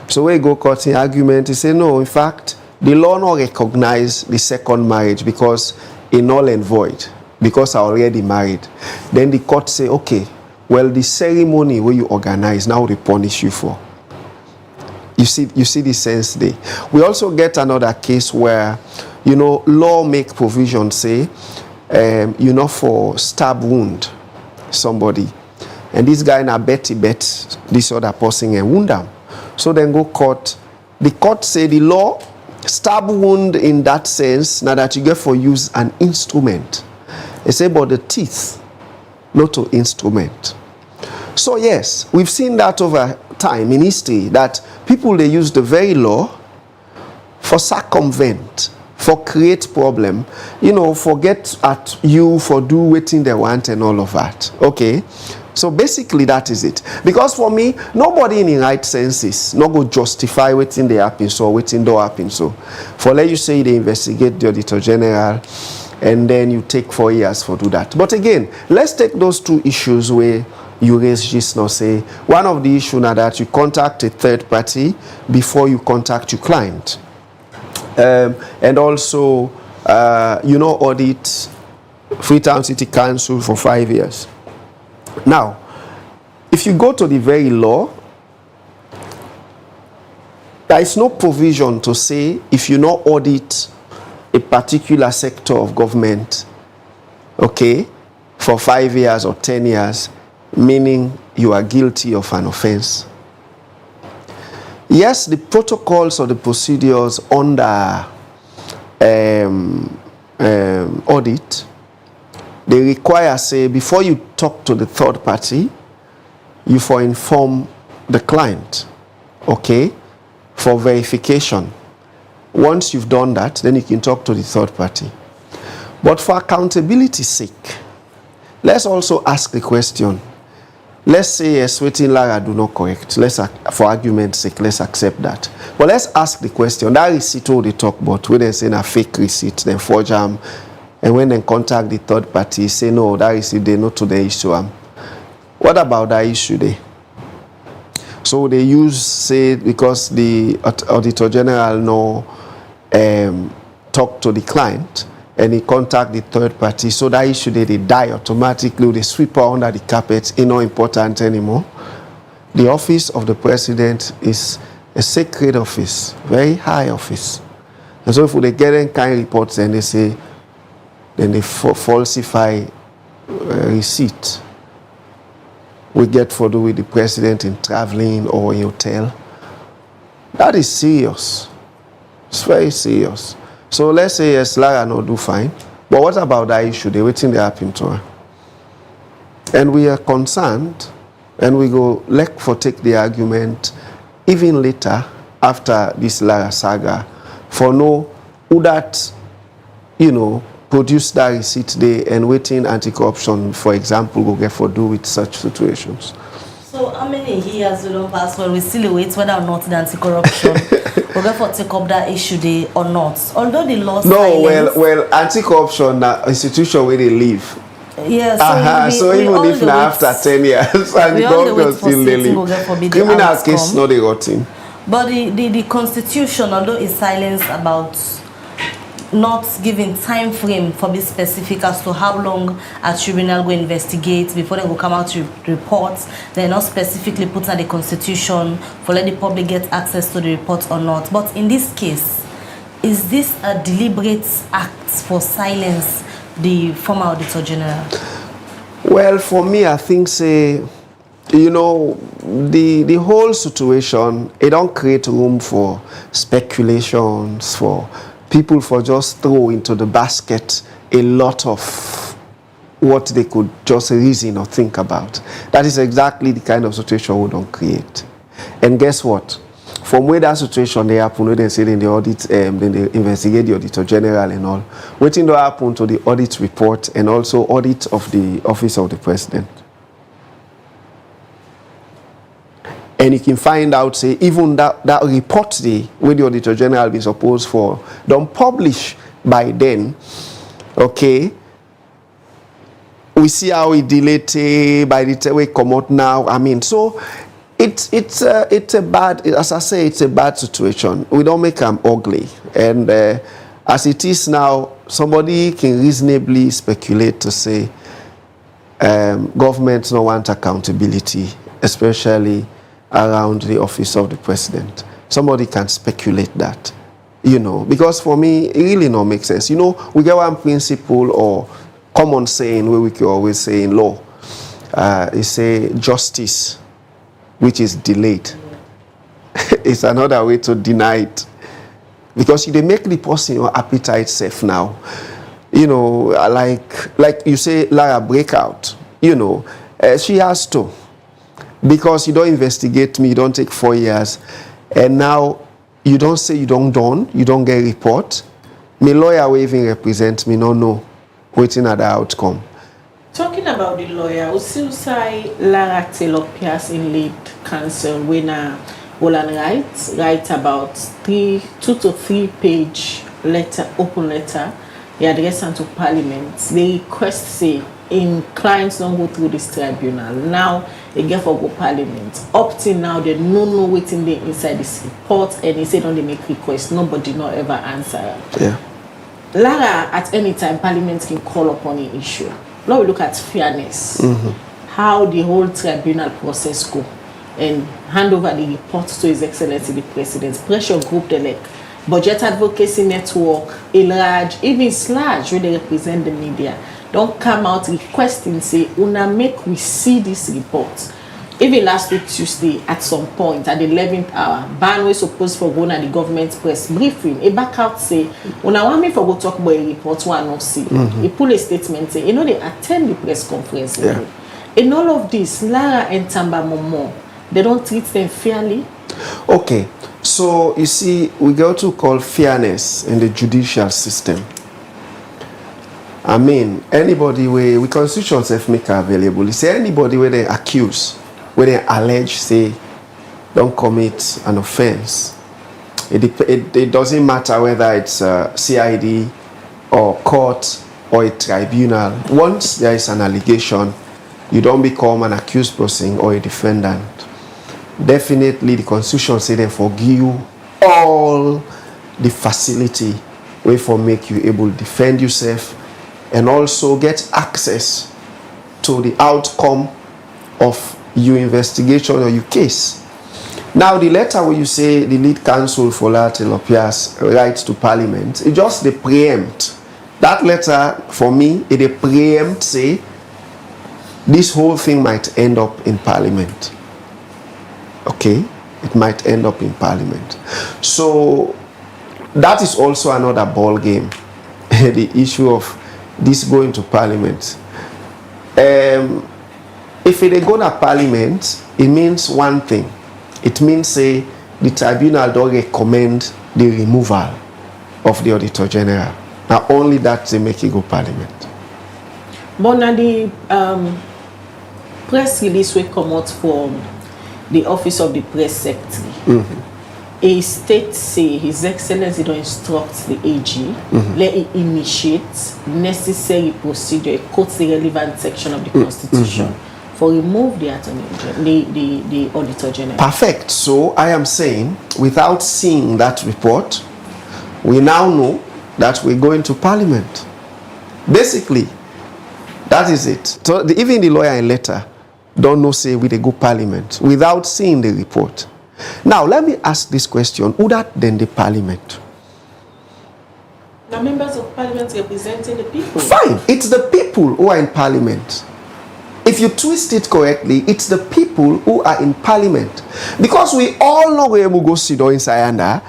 So we go court in argument, he say no, in fact the law not recognize the second marriage because a null and void because I already married. Then the court say, okay, well, the ceremony where you organize, now they punish you for. You see the sense there. We also get another case where, you know, law make provision say, you know, for stab wound somebody, and this guy na bet this other person and wound them. So then go court. The court say the law stab wound in that sense now that you get for use an instrument. They say about the teeth, not to instrument. So yes, we've seen that over time in history that people they use the very law for circumvent, for create problem, you know, for get at you, for do waiting they want and all of that. Okay, so basically that is it. Because for me, nobody in the right senses not go justify waiting they happen so, waiting don't happen so. For let you say they investigate the Auditor General and then you take 4 years for do that. But again, let's take those two issues where you raise just now. Say one of the issues now that you contact a third party before you contact your client, and also you know, audit Freetown City Council for 5 years. Now, if you go to the very law, there is no provision to say if you not audit a particular sector of government, okay, for 5 years or 10 years, meaning you are guilty of an offense. Yes, the protocols or the procedures under audit, they require, say, before you talk to the third party, you for inform the client, okay, for verification. Once you've done that, then you can talk to the third party. But for accountability's sake, let's also ask the question. Let's say yes, waiting Lara do not correct. Let's, for argument's sake, let's accept that. But let's ask the question. That receipt all they talk about, when they say a fake receipt, then forge them, and when they contact the third party, say no, that receipt they know to the issue. What about that issue there? So they use, say, because the Auditor General no talk to the client, and he contact the third party, so that issue they die automatically, they sweep her under the carpet, it's not important anymore. The office of the president is a sacred office, very high office. And so if they get any kind of reports, then they say, then they falsify receipt. We get for do with the president in traveling or in hotel. That is serious. It's very serious. So let's say yes, Lara no do fine. But what about that issue? They waiting to happen to her. And we are concerned, and we go like for take the argument even later after this Lara saga for no who that, you know, produce that receipt there and waiting anti-corruption, for example, will get for do with such situations. So how many years we don't pass when we still wait whether or not the anti-corruption will get for take up that issue there or not? Although the law well, anti-corruption institution where they live. Yeah, so even if now after 10 years and the government still live, criminal case not they rotten. But the constitution, although it's silent about not giving time frame for be specific as to how long a tribunal will investigate before they will come out to report, they're not specifically put in the constitution for let the public get access to the report or not. But in this case, is this a deliberate act for silence the former Auditor General? Well, for me, I think say, you know, the whole situation, it don't create room for speculations, for people for just throw into the basket a lot of what they could just reason or think about. That is exactly the kind of situation we don't create. And guess what? From where that situation they happen, when they say in the audit, then they investigate the Auditor General and all, waiting to happen to the audit report and also audit of the office of the president. And you can find out, say, even that report day where the Auditor General be supposed for, don't publish by then, okay? We see how it delayed by the time we come out now. I mean, so it's a bad, as I say, it's a bad situation. We don't make them ugly. And As it is now, somebody can reasonably speculate to say government no want accountability, especially around the office of the president. Somebody can speculate that, you know, because for me, it really don't make sense. You know, we get one principle or common saying where we can always say in law, it's say justice, which is delayed. It's another way to deny it. Because they make the person your appetite safe now. You know, like you say, Lara breakout, you know, she has to. Because you don't investigate me, you don't take 4 years, and now you don't say you don't done, you don't get a report. My lawyer will even represent me, no, waiting at the outcome. Talking about the lawyer, we still say Lara Taylor-Pearce in lead counsel when Roland write about 2 to 3 page letter, open letter, they address to Parliament. They request say in clients don't go through this tribunal. Now they get for go Parliament. Up till now they don't know waiting there inside this report, and they say don't they make requests. Nobody not ever answer. Yeah. Lara, at any time Parliament can call upon an issue. Now we look at fairness, how the whole tribunal process go, and hand over the report to His Excellency the President. Pressure group the Budget Advocacy Network, Elraj, even Slash, where they represent the media, don't come out requesting, say, una make we see this report. Even last week Tuesday, at some point, at the 11th hour, Ban was supposed for going at the government press briefing. A back out say, una want me for go talk about a report one not see. He pull a statement say, you know, they attend the press conference. Yeah. In all of this, Lara and Tamba Momoh, they don't treat them fairly. Okay, so you see, we go to call fairness in the judicial system. I mean, anybody where we constitution self make available. You say anybody where they accuse, where they allege, say, don't commit an offense. It doesn't matter whether it's CID or court or a tribunal. Once there is an allegation, you don't become an accused person or a defendant. Definitely the constitution say they forgive you all the facility way for make you able to defend yourself and also get access to the outcome of your investigation or your case. Now the letter where you say the lead counsel for Lara Taylor-Pearce writes to Parliament, it just they preempt. That letter for me, it preempt say this whole thing might end up in Parliament. Okay, it might end up in Parliament. So that is also another ball game. The issue of this going to Parliament. If it go to Parliament, it means one thing. It means say the tribunal don't recommend the removal of the Auditor General. Now only that they make it go Parliament. But now the press release will come out from the Office of the Press Secretary. A state say His Excellency don't instruct the AG, let it initiate necessary procedure, quotes the relevant section of the Constitution for remove the Attorney General, the Auditor General. Perfect. So I am saying, without seeing that report, we now know that we're going to Parliament. Basically, that is it. So even the lawyer in letter don't know say we they go Parliament without seeing the report. Now let me ask this question: who that then the Parliament? The members of Parliament representing the people. Fine, it's the people who are in Parliament. If you twist it correctly, it's the people who are in Parliament. Because we all know where we go sit down inside under.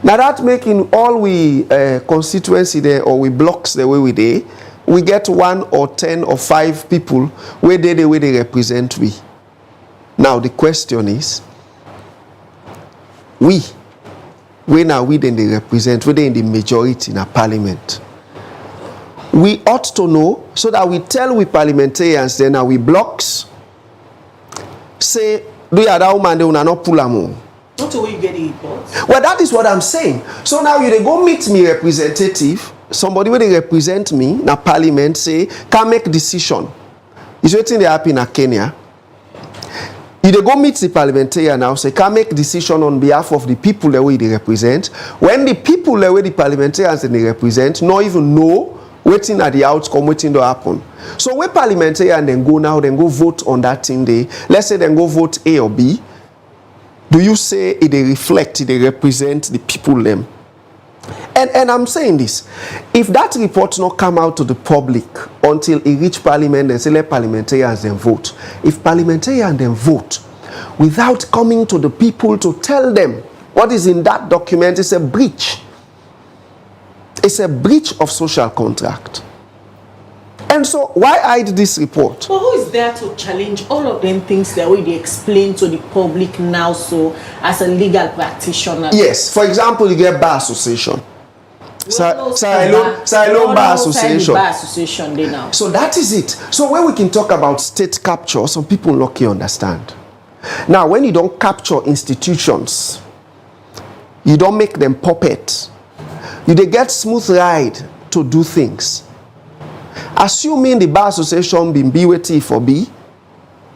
Now that making all we constituency there or we blocks the way we dey, we get 1 or 10 or 5 people where they the way they represent we. Now the question is, when are we then they represent, whether in the majority in a Parliament? We ought to know so that we tell we parliamentarians then we blocks say do you that woman they will not pull am. Not the way you get the report. Well, that is what I'm saying. So now you they go meet me representative, somebody where they represent me na Parliament say can make decision. Is waiting they happen in Kenya. You dey go meet the parliamentarian now, say can make decision on behalf of the people that we they represent. When the people that we the parliamentarians they represent, not even know waiting at the outcome, waiting to happen. So when parliamentarian then go now, then go vote on that thing day. Let's say then go vote A or B. Do you say it they reflect, it they represent the people them? And I'm saying this, if that report not come out to the public until it reach parliament and say let parliamentarians then vote. If parliamentarians then vote without coming to the people to tell them what is in that document, it's a breach. It's a breach of social contract. And so why hide this report? But who is there to challenge all of them things that way they explain to the public now, so as a legal practitioner? Yes, for example, you get bar association. Silent bar association. Bar association they now. So that is it. So when we can talk about state capture, some people lucky understand. Now, when you don't capture institutions, you don't make them puppets. You they get smooth ride to do things. Assuming the bar association been B with T for B,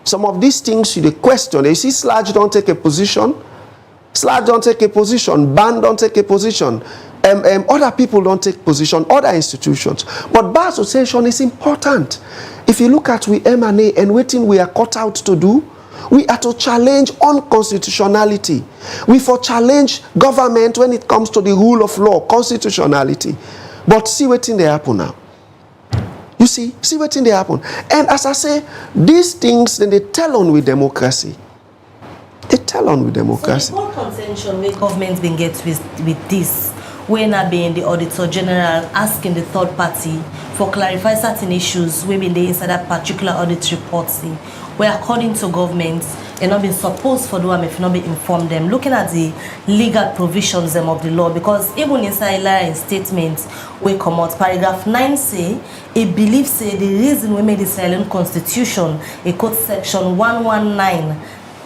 some of these things you question. You see, Sludge don't take a position. Sludge don't take a position. Band don't take a position. Other people don't take position. Other institutions. But bar association is important. If you look at we M&A and waiting we are cut out to do, we are to challenge unconstitutionality. We for challenge government when it comes to the rule of law, constitutionality. But see what thing they happen now. You see what thing they happen. And as I say, these things then they tell on with democracy. They tell on with democracy. So the whole contention where government been get with this, when I being the Auditor General asking the third party for clarify certain issues where been they inside that particular audit report, where according to government, they not been supposed for them if not be informed them. Looking at the legal provisions of the law, because even inside Lara statement we come out, paragraph 9 say, it believes say the reason we made the silent constitution, a code section 119,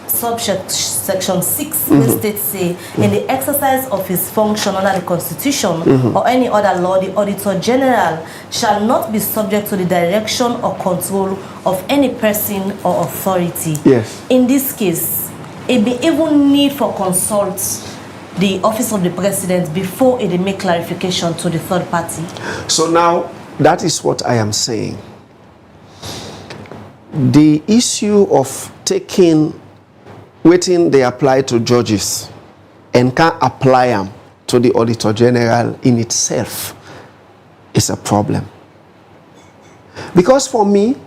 subsection 6, which states say, in the exercise of his function under the Constitution or any other law, the Auditor General shall not be subject to the direction or control of any person or authority. Yes. In this case, it be even need for consult the office of the president before it make clarification to the third party. So now, that is what I am saying. The issue of taking waiting they apply to judges and can't apply them to the Auditor General in itself is a problem. Because for me,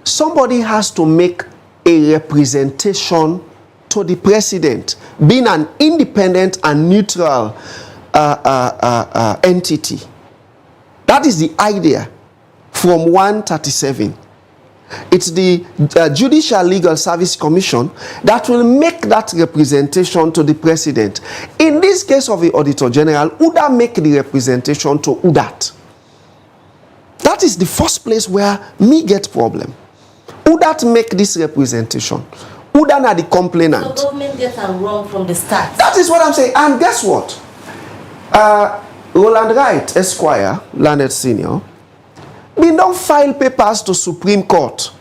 somebody has to make a representation to the president, being an independent and neutral entity. That is the idea from 137. It's the Judicial Legal Service Commission that will make that representation to the president. In this case of the Auditor General, UDA make the representation to UDAT. That is the first place where me get problem. UDAT make this representation. UDA na the complainant. So government gets it wrong from the start. That is what I'm saying. And guess what? Roland Wright, Esquire, Learned Senior, we don't file papers to Supreme Court.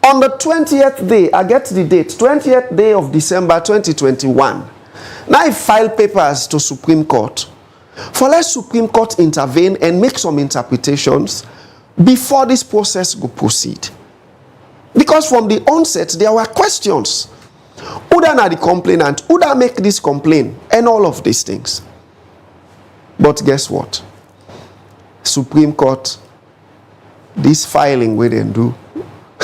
On the 20th day, I get the date, 20th day of December 2021. Now I file papers to Supreme Court. For let Supreme Court intervene and make some interpretations before this process go proceed. Because from the onset, there were questions. Uda na the complainant, Uda make this complaint, and all of these things. But guess what? Supreme Court, this filing we didn't do,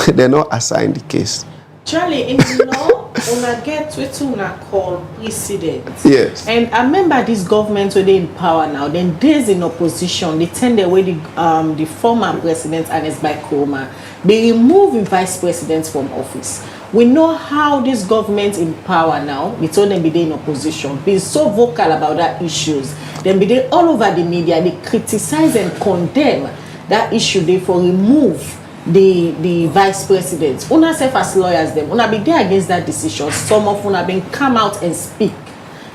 they not assign the case. Charlie, in the law, una get what una call precedent. Yes. And I remember this government when they in power now, then days in opposition, they tend away the former president Ernest by Coma. They remove vice presidents from office. We know how this government in power now, we told them be in opposition, being so vocal about that issues. Then be they all over the media, they criticize and condemn that issue, they for remove the vice presidents. Una self as lawyers them, una be there against that decision. Some of una been come out and speak.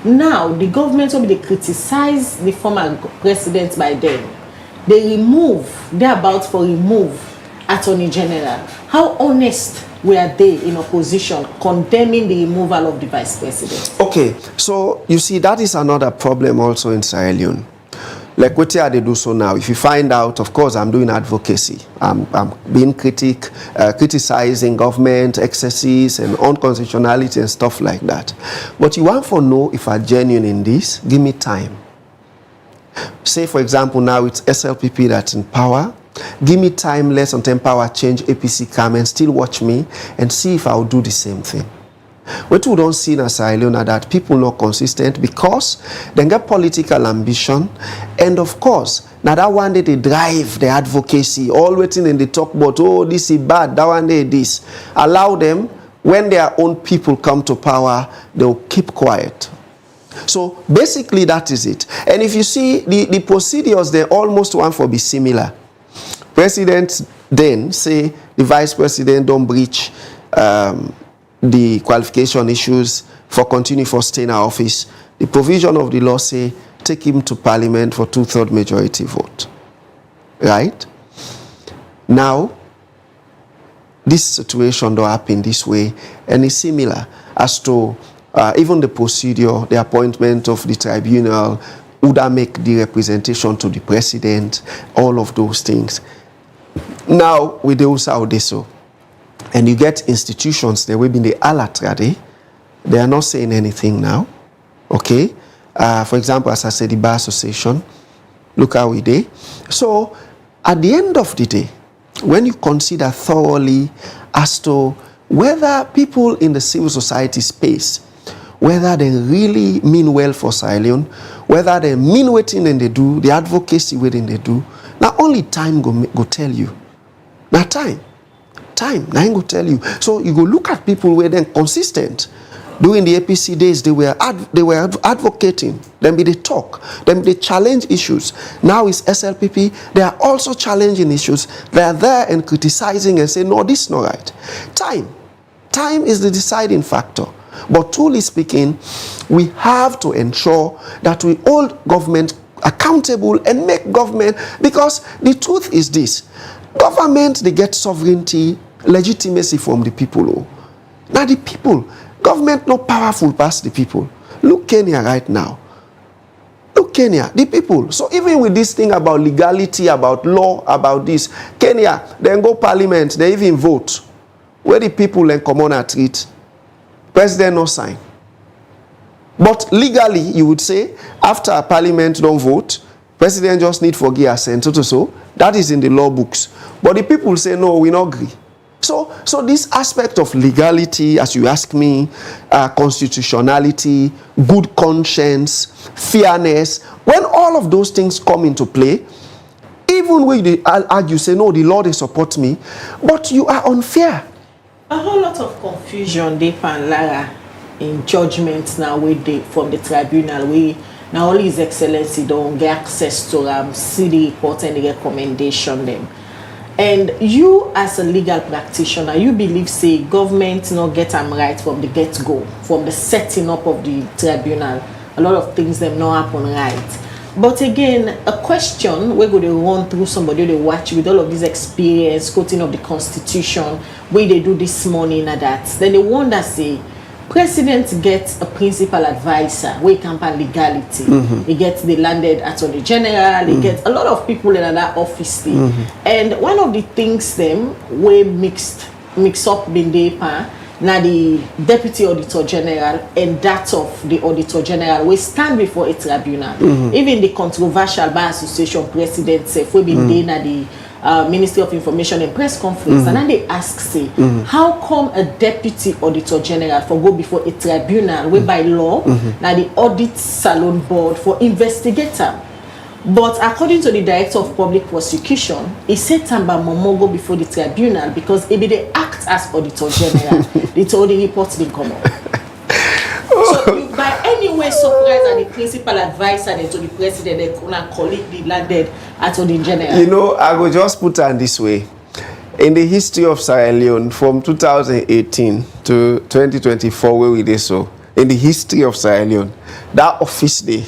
Now the government will be they criticize the former presidents by them. They remove, they're about for remove Attorney General. How honest were they in opposition condemning the removal of the Vice President? Okay, so you see, that is another problem also in Sierra Leone. Like what they do so now, if you find out, of course, I'm doing advocacy. I'm being criticizing government excesses and unconstitutionality and stuff like that. But you want to know if I'm genuine in this, give me time. Say, for example, now it's SLPP that's in power. Give me time, let some power change, APC come and still watch me and see if I'll do the same thing. What we don't see in Sierra Leone are that people not consistent because they get political ambition, and of course, now that one day they drive the advocacy, all waiting in the talk about, oh, this is bad, that one day this. Allow them, when their own people come to power, they'll keep quiet. So basically that is it. And if you see the procedures, they almost want to be similar. President then say the vice president don't breach the qualification issues for continue for staying in office. The provision of the law say take him to parliament for 2/3 majority vote. Right? Now, this situation don't happen this way, and it's similar as to even the procedure, the appointment of the tribunal, would that make the representation to the president, all of those things. Now, with the Usa and you get institutions, they will be in the alatrade, they are not saying anything now. Okay? For example, as I said, the Bar Association, look how we did. So, at the end of the day, when you consider thoroughly as to whether people in the civil society space, whether they really mean well for Sierra Leone, whether they mean what they do, the advocacy what they do, now only time go tell you. Now time, now I go tell you. So you go look at people where they're consistent. During the APC days, they were advocating. Then they talk. Then they challenge issues. Now it's SLPP. They are also challenging issues. They are there and criticizing and saying, no, this is not right. Time is the deciding factor. But truly speaking, we have to ensure that we hold government accountable and make government, because the truth is this: government, they get sovereignty, legitimacy from the people. Now the people, government not powerful past the people. Look Kenya right now. Look Kenya, the people. So even with this thing about legality, about law, about this, Kenya, then go parliament, they even vote. Where the people and come on at it, president no sign. But legally, you would say, after a parliament don't vote, president just need for give assent. So that is in the law books. But the people say, no, we not agree. So this aspect of legality, as you ask me, constitutionality, good conscience, fairness, when all of those things come into play, even when they argue, say, no, the law, they support me, but you are unfair. A whole lot of confusion, Depa and Lara, in judgments now from the tribunal. Now only His Excellency don't get access to see the report and the recommendation them. And you as a legal practitioner, you believe say government not get them right from the get-go, from the setting up of the tribunal. A lot of things them not happen right. But again, a question we're going to run through somebody they watch with all of this experience, quoting of the Constitution, where they do this morning and that. Then they wonder, say, President gets a principal advisor, where he campaign legality. He gets the landed Attorney General, he gets a lot of people in that office. And one of the things them we mix up Bindepa, now the Deputy Auditor General and that of the Auditor General will stand before a tribunal. Even the controversial Bar Association President said, we been there na the Ministry of Information and Press Conference, and then they ask, say, how come a Deputy Auditor General for go before a tribunal where by law, now the Audit Salon Board for investigator? But according to the Director of Public Prosecution, he said Tamba Momoh go before the tribunal because if they act as Auditor General, they told the reports didn't come up. So you by any way surprised that the principal advisor to the president, they could colleague the landed Attorney General? You know, I will just put it this way. In the history of Sierra Leone, from 2018 to 2024, where we did so, in the history of Sierra Leone, that office day,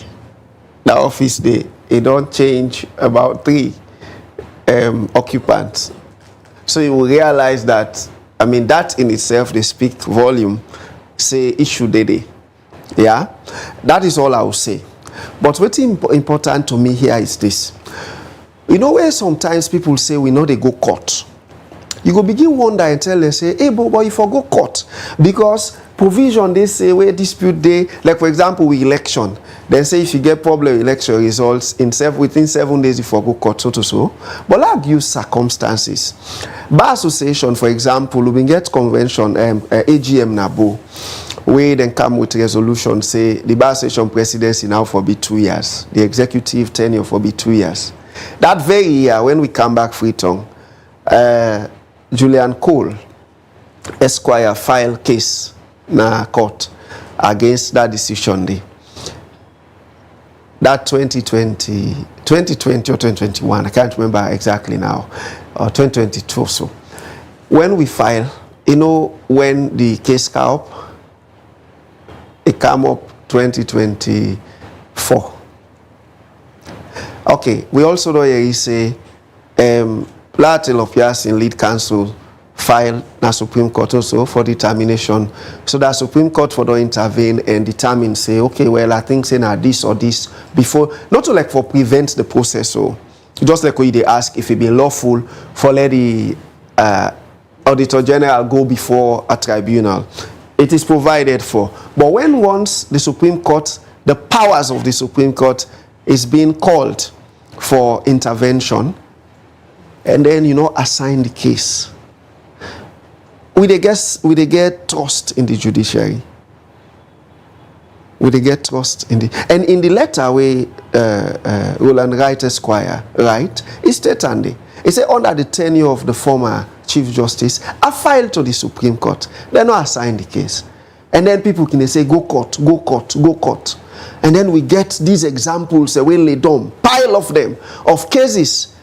it don't change about 3 occupants. So you will realize that, I mean, that in itself, they speak volume, say issue day. Yeah, that is all I will say. But what's important to me here is this. You know where sometimes people say we know they go court. You go begin wonder and tell them, say, hey, but you forgo court. Because provision, they say, where dispute day, like for example, with election, they say if you get problem with election results, within 7 days you forgo court, so. But like use circumstances. Bar association, for example, we get convention, AGM Nabo, where then come with resolution, say the bar association presidency now for be 2 years. The executive tenure for be 2 years. That very year, when we come back Freetown, Julian Cole, Esquire, file case na court against that decision day. That 2020 or 2021, I can't remember exactly now, or 2022 or so. When we file, you know, when the case came up, it came up 2024. Okay, we also know here say Lara Taylor-Pearce in lead counsel file na Supreme Court also for determination. So that Supreme Court for to intervene and determine, say, okay, well, I think say now this or this before, not to like for prevent the process, so just like we they ask if it be lawful for let the Auditor General go before a tribunal. It is provided for. But when once the Supreme Court, the powers of the Supreme Court is being called for intervention, and then, you know, assign the case. We they get trust in the judiciary. We they get trust in the, and in the letter where Roland Wright Esquire, right, it's stated, it said under the tenure of the former Chief Justice, I filed to the Supreme Court. They not assign the case. And then people can say, go court, go court, go court. And then we get these examples, we lay down, pile of them, of cases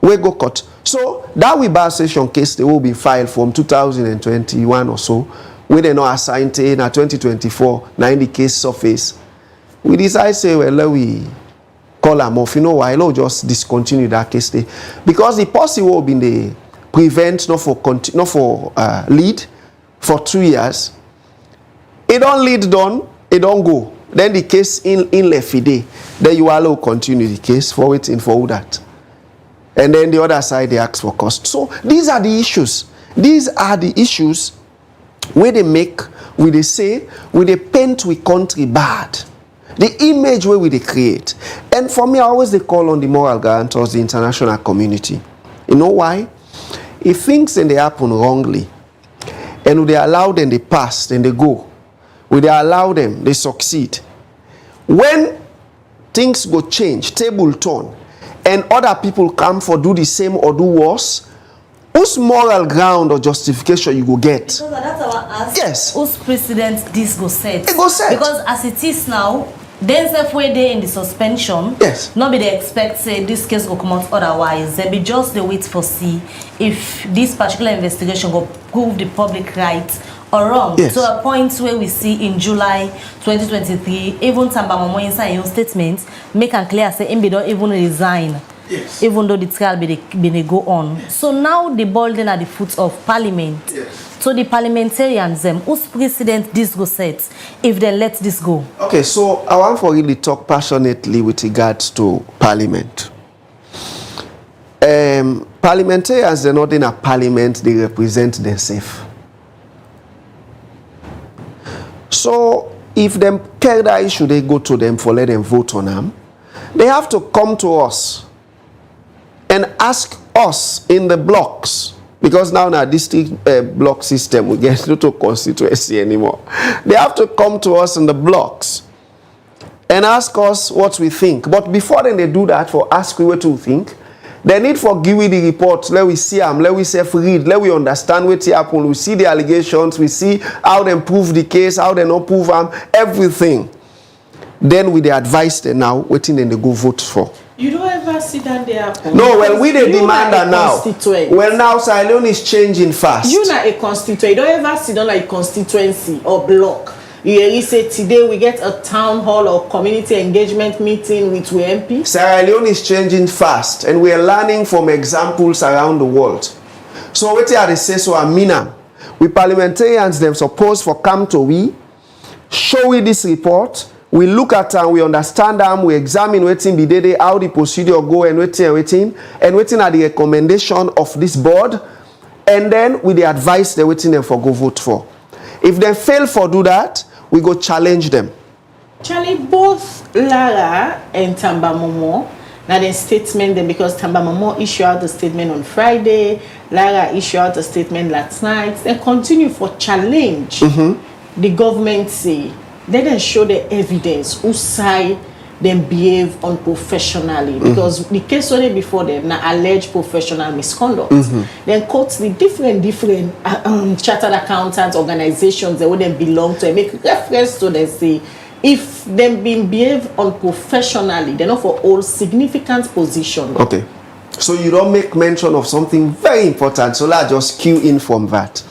we go court. So that we bar session case, they will be filed from 2021 or so. We they not assigned in 2024, 90 case surface. We decide say, well, let we call them off. You know why? Let's just discontinue that case day. Because the policy will be the prevent, not for lead for 2 years. It don't lead done, it don't go. Then the case in left day. Then you allow continue the case for waiting for that. And then the other side, they ask for cost. So these are the issues. These are the issues where they make, where they say, where they paint with country bad. The image where we they create. And for me, I always they call on the moral guarantors, the international community. You know why? If things and they happen wrongly, and they allow them, they pass, and they go. When they allow them, they succeed. When things go change, table turn, and other people come for do the same or do worse, whose moral ground or justification you go get? Because that's our ask. Yes. Whose precedent this go set? It go set. Because as it is now, then halfway there in the suspension, yes, nobody expects say this case will come out otherwise. They be just the wait for see if this particular investigation will prove the public right or wrong. Yes. To a point where we see in July 2023, even Tamba Momoh inside your statement make it clear say him don't even resign. Yes. Even though the trial be go on. So now the ball then at the foot of Parliament. Yes. So the parliamentarians, whose precedent this go set if they let this go? Okay, so I want to really talk passionately with regards to Parliament. Parliamentarians, they're not in a parliament, they represent themselves. So if them care that issue, they go to them for let them vote on them. They have to come to us and ask us in the blocks, because now in our district block system, we get not to constituency anymore. They have to come to us in the blocks and ask us what we think. But before then they do that, for ask we what to think, they need for give we the report, let we see them, let we self-read, let we understand what happened, we see the allegations, we see how they prove the case, how they not prove them, everything. Then we they advise them now, waiting then they go vote for. You don't ever sit down there. No, well, we the demander now. Well, now Sierra Leone is changing fast. You're not a constituent. You don't ever sit down like constituency or block. You really say today we get a town hall or community engagement meeting with MP. Sierra Leone is changing fast, and we are learning from examples around the world. So what they say so Amina, we parliamentarians them supposed for come to we, show we this report, we look at them, we understand them, we examine waiting be day how the procedure go and waiting are the recommendation of this board, and then we the advice they waiting them for go vote for. If they fail for do that, we go challenge them. Charlie, both Lara and Tamba Momoh, now the statement then, because Tamba Momoh issued out the statement on Friday, Lara issued out a statement last night, they continue for challenge. The government say they didn't show the evidence who side them behave unprofessionally, because the case only before them now alleged professional misconduct. Then quote the different chartered accountants organizations that wouldn't belong to and make reference to them say if them been behave unprofessionally, they're not for all significant position. Okay. So you don't make mention of something very important. So let's just cue in from that.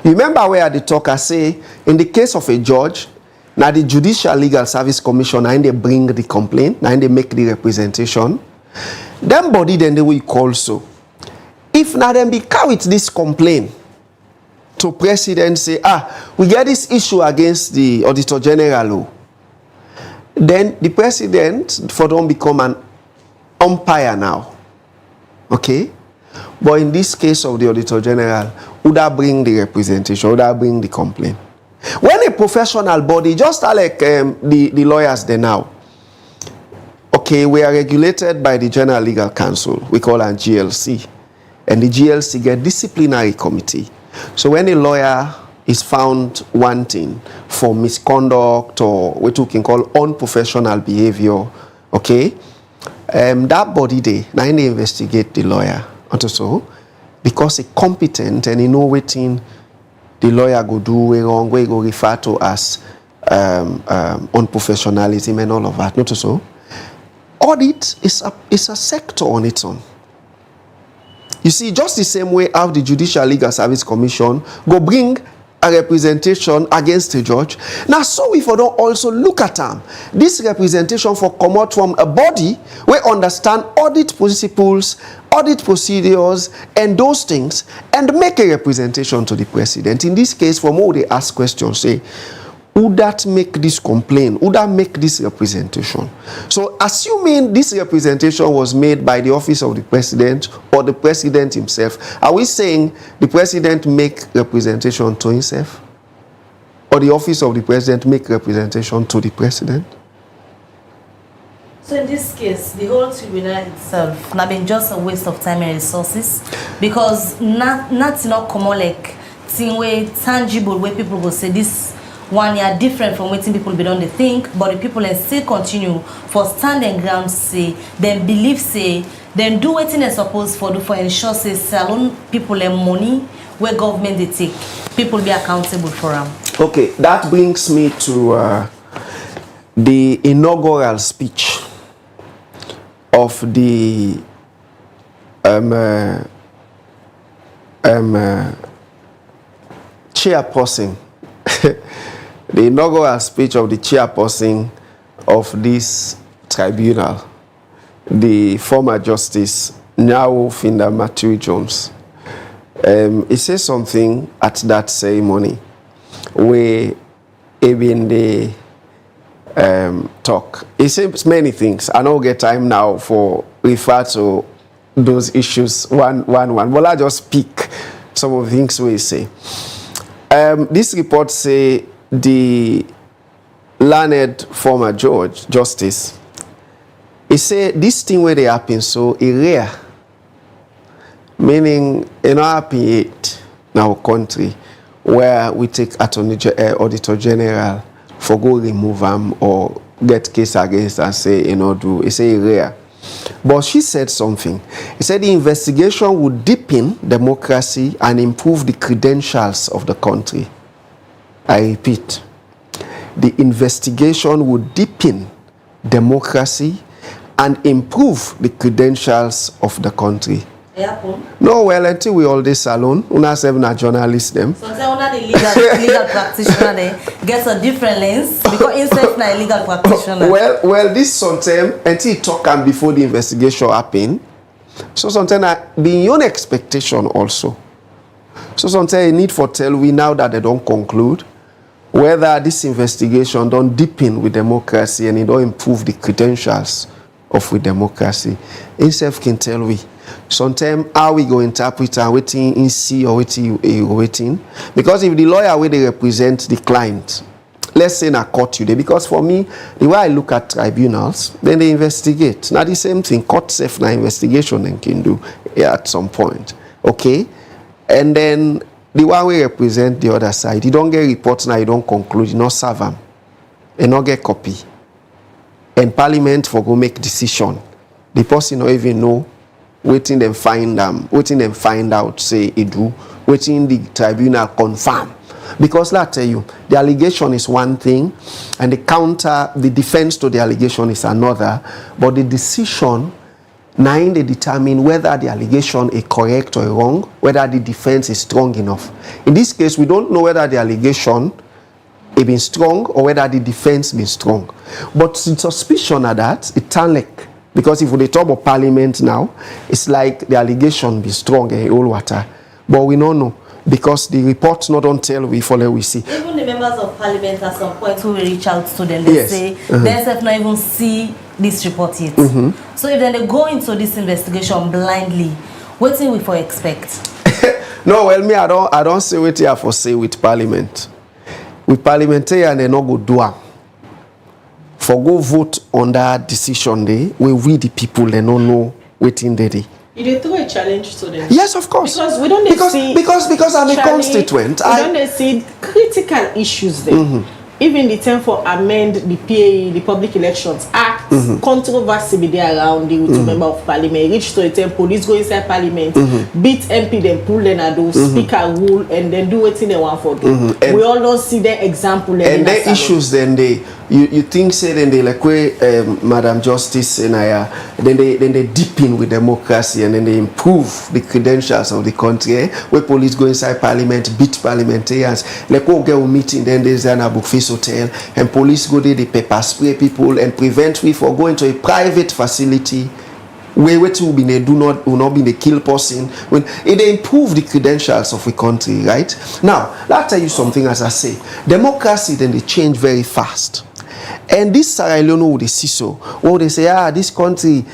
You remember where the talker say, in the case of a judge, now the Judicial Legal Service Commission, and they bring the complaint, and they make the representation. Them body then they will call so. If now them be carried this complaint to president say, we get this issue against the Auditor General, then the president for them become an umpire now. Okay? But in this case of the Auditor General, would I bring the representation, would I bring the complaint? When a professional body, just like the lawyers there now, okay, we are regulated by the General Legal Council, we call it GLC, and the GLC get disciplinary committee. So when a lawyer is found wanting for misconduct or what we can call unprofessional behavior, okay, that body they now they investigate the lawyer, also because he's competent and he know what the lawyer go do way wrong, we go refer to as unprofessionalism and all of that. Not so. Audit is a sector on its own. You see, just the same way how the Judicial Legal Service Commission go bring a representation against a judge. Now, so if we don't also look at them, this representation for come out from a body we understand audit principles, audit procedures, and those things, and make a representation to the president. In this case, from all they ask questions, say, would that make this complaint? Would that make this representation? So, assuming this representation was made by the office of the president or the president himself, are we saying the president make representation to himself? Or the office of the president make representation to the president? So in this case, the whole tribunal itself has been just a waste of time and resources, because not common like thing way tangible where people will say this one year different from what people be done they think, but the people still continue for standing ground say, then believe say, then do what they supposed for do for ensure say salon people and money where government they take, people be accountable for them. Okay, that brings me to the inaugural speech of the chairperson, the inaugural speech of the chairperson of this tribunal, the former Justice Nyawo Finda Matthew Jones. He says something at that ceremony where even the talk. He says many things. I don't get time now for refer to those issues one. But I just pick some of the things we say. This report say the learned former justice, he say this thing where they happen so rare, meaning it not happen yet in our country where we take Auditor General for go remove them or get case against and say do. He say rare. But she said something. He said the investigation would deepen democracy and improve the credentials of the country. I repeat, the investigation would deepen democracy and improve the credentials of the country. No, well, until we all this alone, una seven are journalists them. So una the legal practitioner there gets a different lens because himself na a legal practitioner. Well, this sometimes until he talk and before the investigation happen, so sometimes beyond expectation also. So sometimes you need for tell we now that they don't conclude whether this investigation don't deepen with democracy and it don't improve the credentials of with democracy. Himself can tell we. Sometimes how we go interpret and waiting in see or waiting. Because if the lawyer where they represent the client, let's say in a court today, because for me, the way I look at tribunals, then they investigate. Now the same thing, court safe now investigation and can do at some point. Okay? And then the one we represent the other side, you don't get reports now, you don't conclude, you don't serve them. You don't get copy. And parliament for go make decision. The person don't even know, waiting them find out, say it do, waiting the tribunal confirm. Because let I tell you, the allegation is one thing, and the defense to the allegation is another, but the decision, now they determine whether the allegation is correct or wrong, whether the defense is strong enough. In this case, we don't know whether the allegation has been strong or whether the defense has been strong. But the suspicion of that, it's like, because if we talk about parliament now, it's like the allegation be strong in all water. But we don't know, because the reports not don't tell we follow we see. Even the members of parliament at some point who will reach out to them, they say they have not even see this report yet. So if then they go into this investigation blindly, what do we for expect? No, well, me I don't say what you have for say with parliament. With parliamentarian they not go do am. For go vote on that decision day, we the people they don't know waiting day. You throw a challenge to them. Yes, of course. Because we don't see because I'm a constituent. We don't see critical issues there. Even the time for amend the PAE, the Public Elections Act, controversy be there around the with member of parliament, reach to the time police go inside parliament, beat MP, then pull them and do speaker rule, and then do what they want for them. We all don't see the example. And their issues then you think say then they like where Madam Justice and then they deepen with democracy and then they improve the credentials of the country. Where police go inside parliament, beat parliamentarians, like go get a meeting, then there's an book face hotel, and police go there, they pepper spray people and prevent me from going to a private facility where will not be the kill person. When it improve the credentials of the country, right? Now, I'll tell you something. As I say, democracy then they change very fast. And this Sierra Leone would see so. Oh, they say, this country,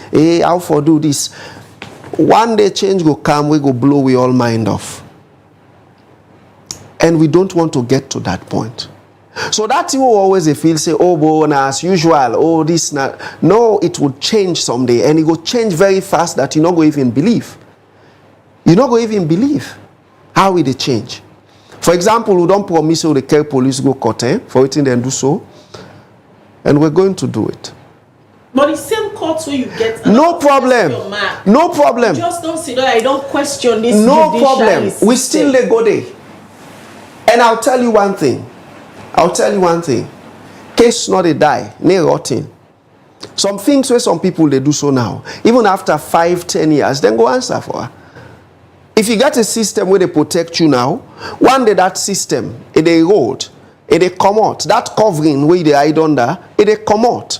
how for do this? One day change go come, we go blow we all mind off. And we don't want to get to that point. So that you will always feel say, oh, boy, as usual, oh, this not. No, it will change someday, and it will change very fast that you not go even believe. You not go even believe how will they change. For example, we don't promise the care police go court for it and then do so, and we're going to do it. But the same courts where you get no problem. No problem. You just don't sit there. I don't question this. No problem. We still they go there. And I'll tell you one thing. Case not a die, ne rotting. Some things where some people they do so now, even after 5-10 years, then go answer for her. If you got a system where they protect you now, one day that system, it they road, it they come out. That covering where they hide under, it they come out.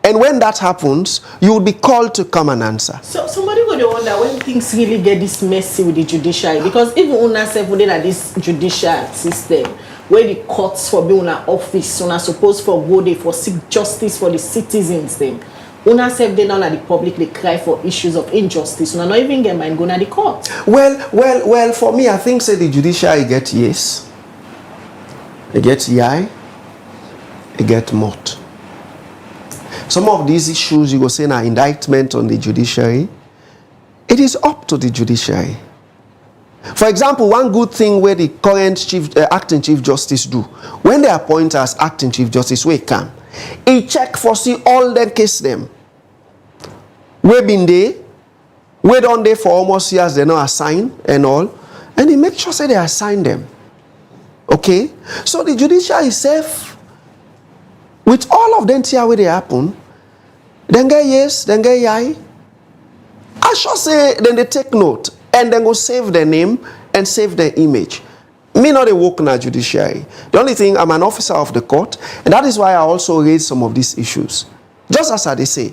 And when that happens, you will be called to come and answer. So somebody would wonder when things really get this messy with the judiciary, because even una self within this judicial system, where the courts for being una office, una supposed for go there for seek justice for the citizens them. Una self they now at the public they cry for issues of injustice. Una not even get mind going to the court. Well, for me, I think say the judiciary get yes. It gets yai, it get mot. Some of these issues you go say an indictment on the judiciary. It is up to the judiciary. For example, one good thing where the current acting chief justice do, when they appoint as acting chief justice, we can. He check for see all the case them. We been there, we done there for almost years, they not assign and all, and he make sure say they assign them. Okay, so the judiciary is safe. With all of them here where they happen, then get yes, then get yai. I should say then they take note and then go save their name and save their image. Me not a work in a judiciary. The only thing, I'm an officer of the court, and that is why I also raise some of these issues. Just as they say,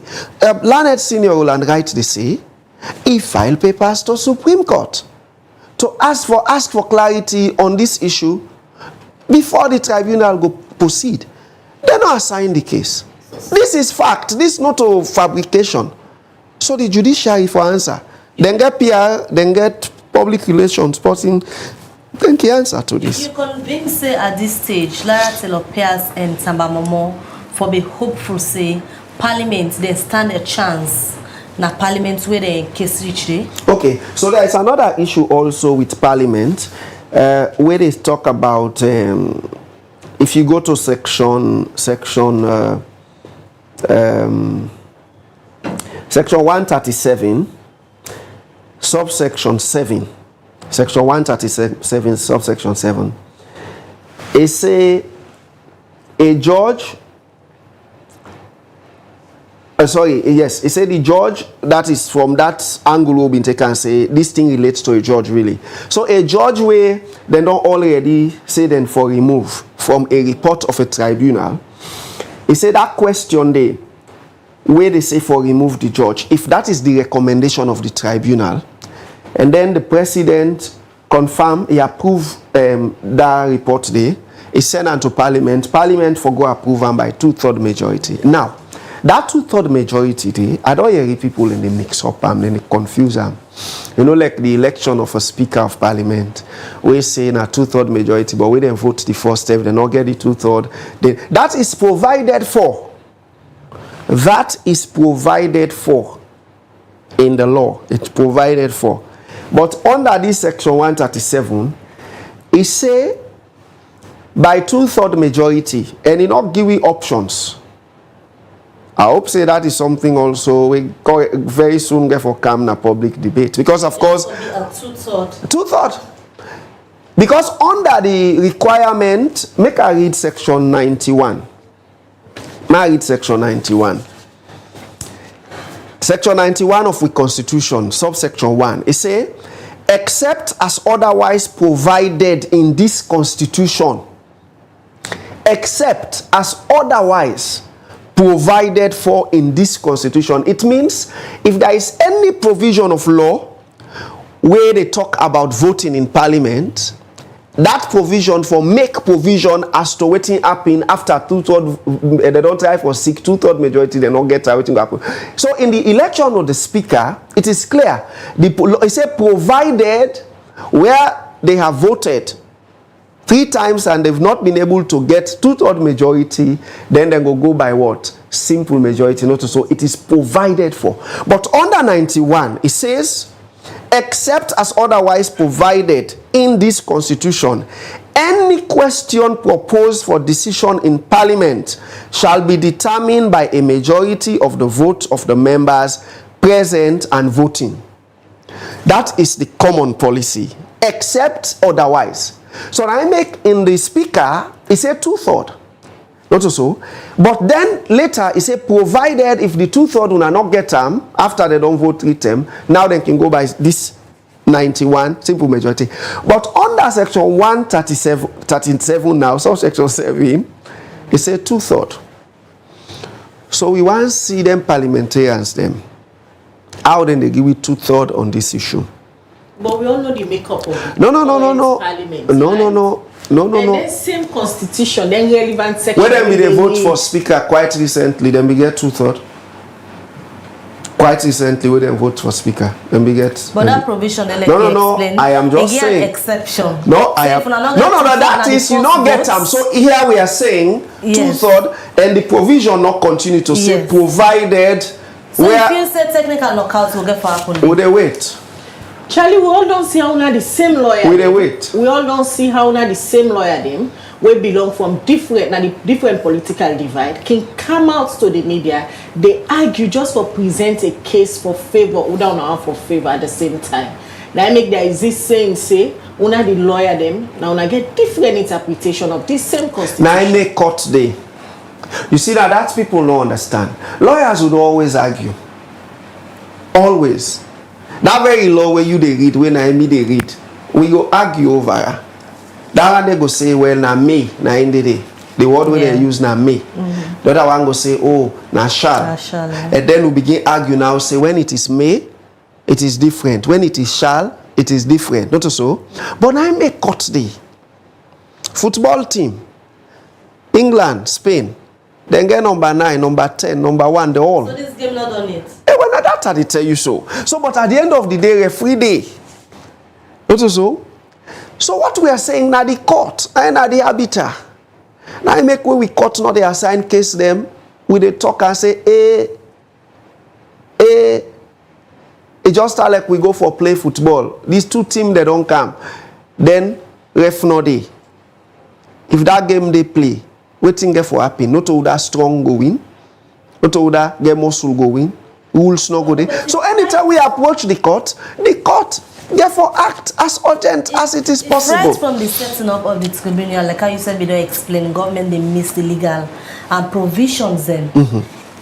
learned senior Roland Wright, they say, he filed papers to Supreme Court to ask for clarity on this issue before the tribunal go proceed. They not assign the case. This is fact. This is not a fabrication. So the judiciary for answer. Then get PR, then get public relations, sporting. Then can answer to this. You convince say at this stage, Lara Taylor-Pearce and Tamba Momoh for be hopeful say Parliament they stand a chance. Na Parliament where the case reach there. Okay, so there is another issue also with Parliament, where they talk about if you go to section 137, subsection 7, section 137, subsection 7, it say a judge. It said the judge, that is from that angle will be taken and say this thing relates to a judge really. So a judge where they don't already say then for remove from a report of a tribunal, he said that question there, where they say for remove the judge, if that is the recommendation of the tribunal, and then the president confirm, he approve that report there, he send it to Parliament for go approve them by 2/3 majority. Now, that 2/3 majority there, I don't hear people in the mix up and then they confuse them. You know, like the election of a Speaker of Parliament, we say a 2/3 majority, but we then vote the first step, they not get the 2/3. That is provided for. That is provided for in the law. It's provided for. But under this section 137, it say by 2/3 majority, and it not give you options. I hope say that is something also we very soon get for come na public debate, because of course 2/3. Because under the requirement, make I read section 91. May I read section 91. Section 91 of the Constitution, subsection 1. It say, except as otherwise provided in this Constitution, except as otherwise provided for in this Constitution. It means if there is any provision of law where they talk about voting in Parliament, that provision for make provision as to waiting happen after 2/3, they don't try for 2/3 majority, they don't get waiting happen. So in the election of the Speaker, it is clear. It says provided where they have voted 3 times and they've not been able to get 2/3 majority, then they go by what? Simple majority. Not so it is provided for. But under 91, it says, except as otherwise provided in this Constitution, any question proposed for decision in Parliament shall be determined by a majority of the vote of the members present and voting. That is the common policy, except otherwise. So I make in the Speaker, it said 2/3. Not so. But then later, it said provided if the 2/3 will not get them, after they don't vote 3 term, now they can go by this 91, simple majority. But under section 137 now, subsection 7, it said 2/3. So we want to see them parliamentarians, them. How then they give it 2/3 on this issue? But we all know the makeup of it. No. Parliament, No. And then same constitution, then relevant section. When they vote for Speaker quite recently, then we get 2/3. Quite recently, when they vote for Speaker, then we get. But that provision, no. I am just saying. Exception. No, I am. No. That is you not get them. So here we are saying 2/3, and the provision not continue to say provided. So if you say technical knockout will get for happen. Would they wait? Charlie, we all don't see how now the same lawyer. We wait. We all don't see how now the same lawyer them we belong from different political divide can come out to the media. They argue just for present a case for favor or down for favor at the same time. Now make there is this saying say una the lawyer them now una get different interpretation of this same constitution. Now I make court day. You see that people don't understand. Lawyers would always argue. Always. That very law where you they read, when I me they read, we go argue over. That one they go say, well, na me, na in the day. The word where they use na me. The other one go say, oh, na shall. And then we begin argue now, say when it is may, it is different. When it is shall, it is different, not so. But I make cut day. Football team, England, Spain, then get number 9, number 10, number 1, they all. So this game not on it? Well, that's how they tell you so. So, but at the end of the day, referee day. Not so. So what we are saying now, the court, and now the arbiter. Now I make when we court not they assign case them, we they talk and say, it just like we go for play football. These two teams they don't come. Then ref no day. If that game they play, waiting get for happen. Not all that strong go win. Not all that get muscle go win. Rules no go there. So anytime we approach the court therefore act as urgent as it is possible. Right from the setting up of the tribunal, like how you said, we don't explain, government they miss the legal and provisions then.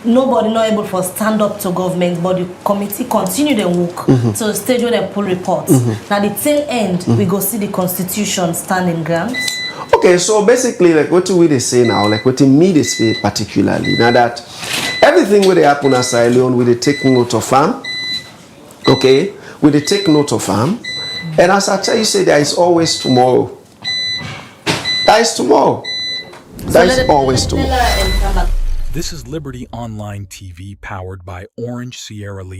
Nobody not able to stand up to government, but the committee continue their work to the stage where they pull reports. Now the tail end, we go see the constitution standing grounds. Okay, so basically, like what we they say now, like what me they say particularly, now that everything where they happen as Sierra we they take note of farm. Okay, we they take note of farm, and as I tell you, say there is always tomorrow. There is tomorrow. There is always tomorrow. This is Liberty Online TV powered by Orange Sierra Leone.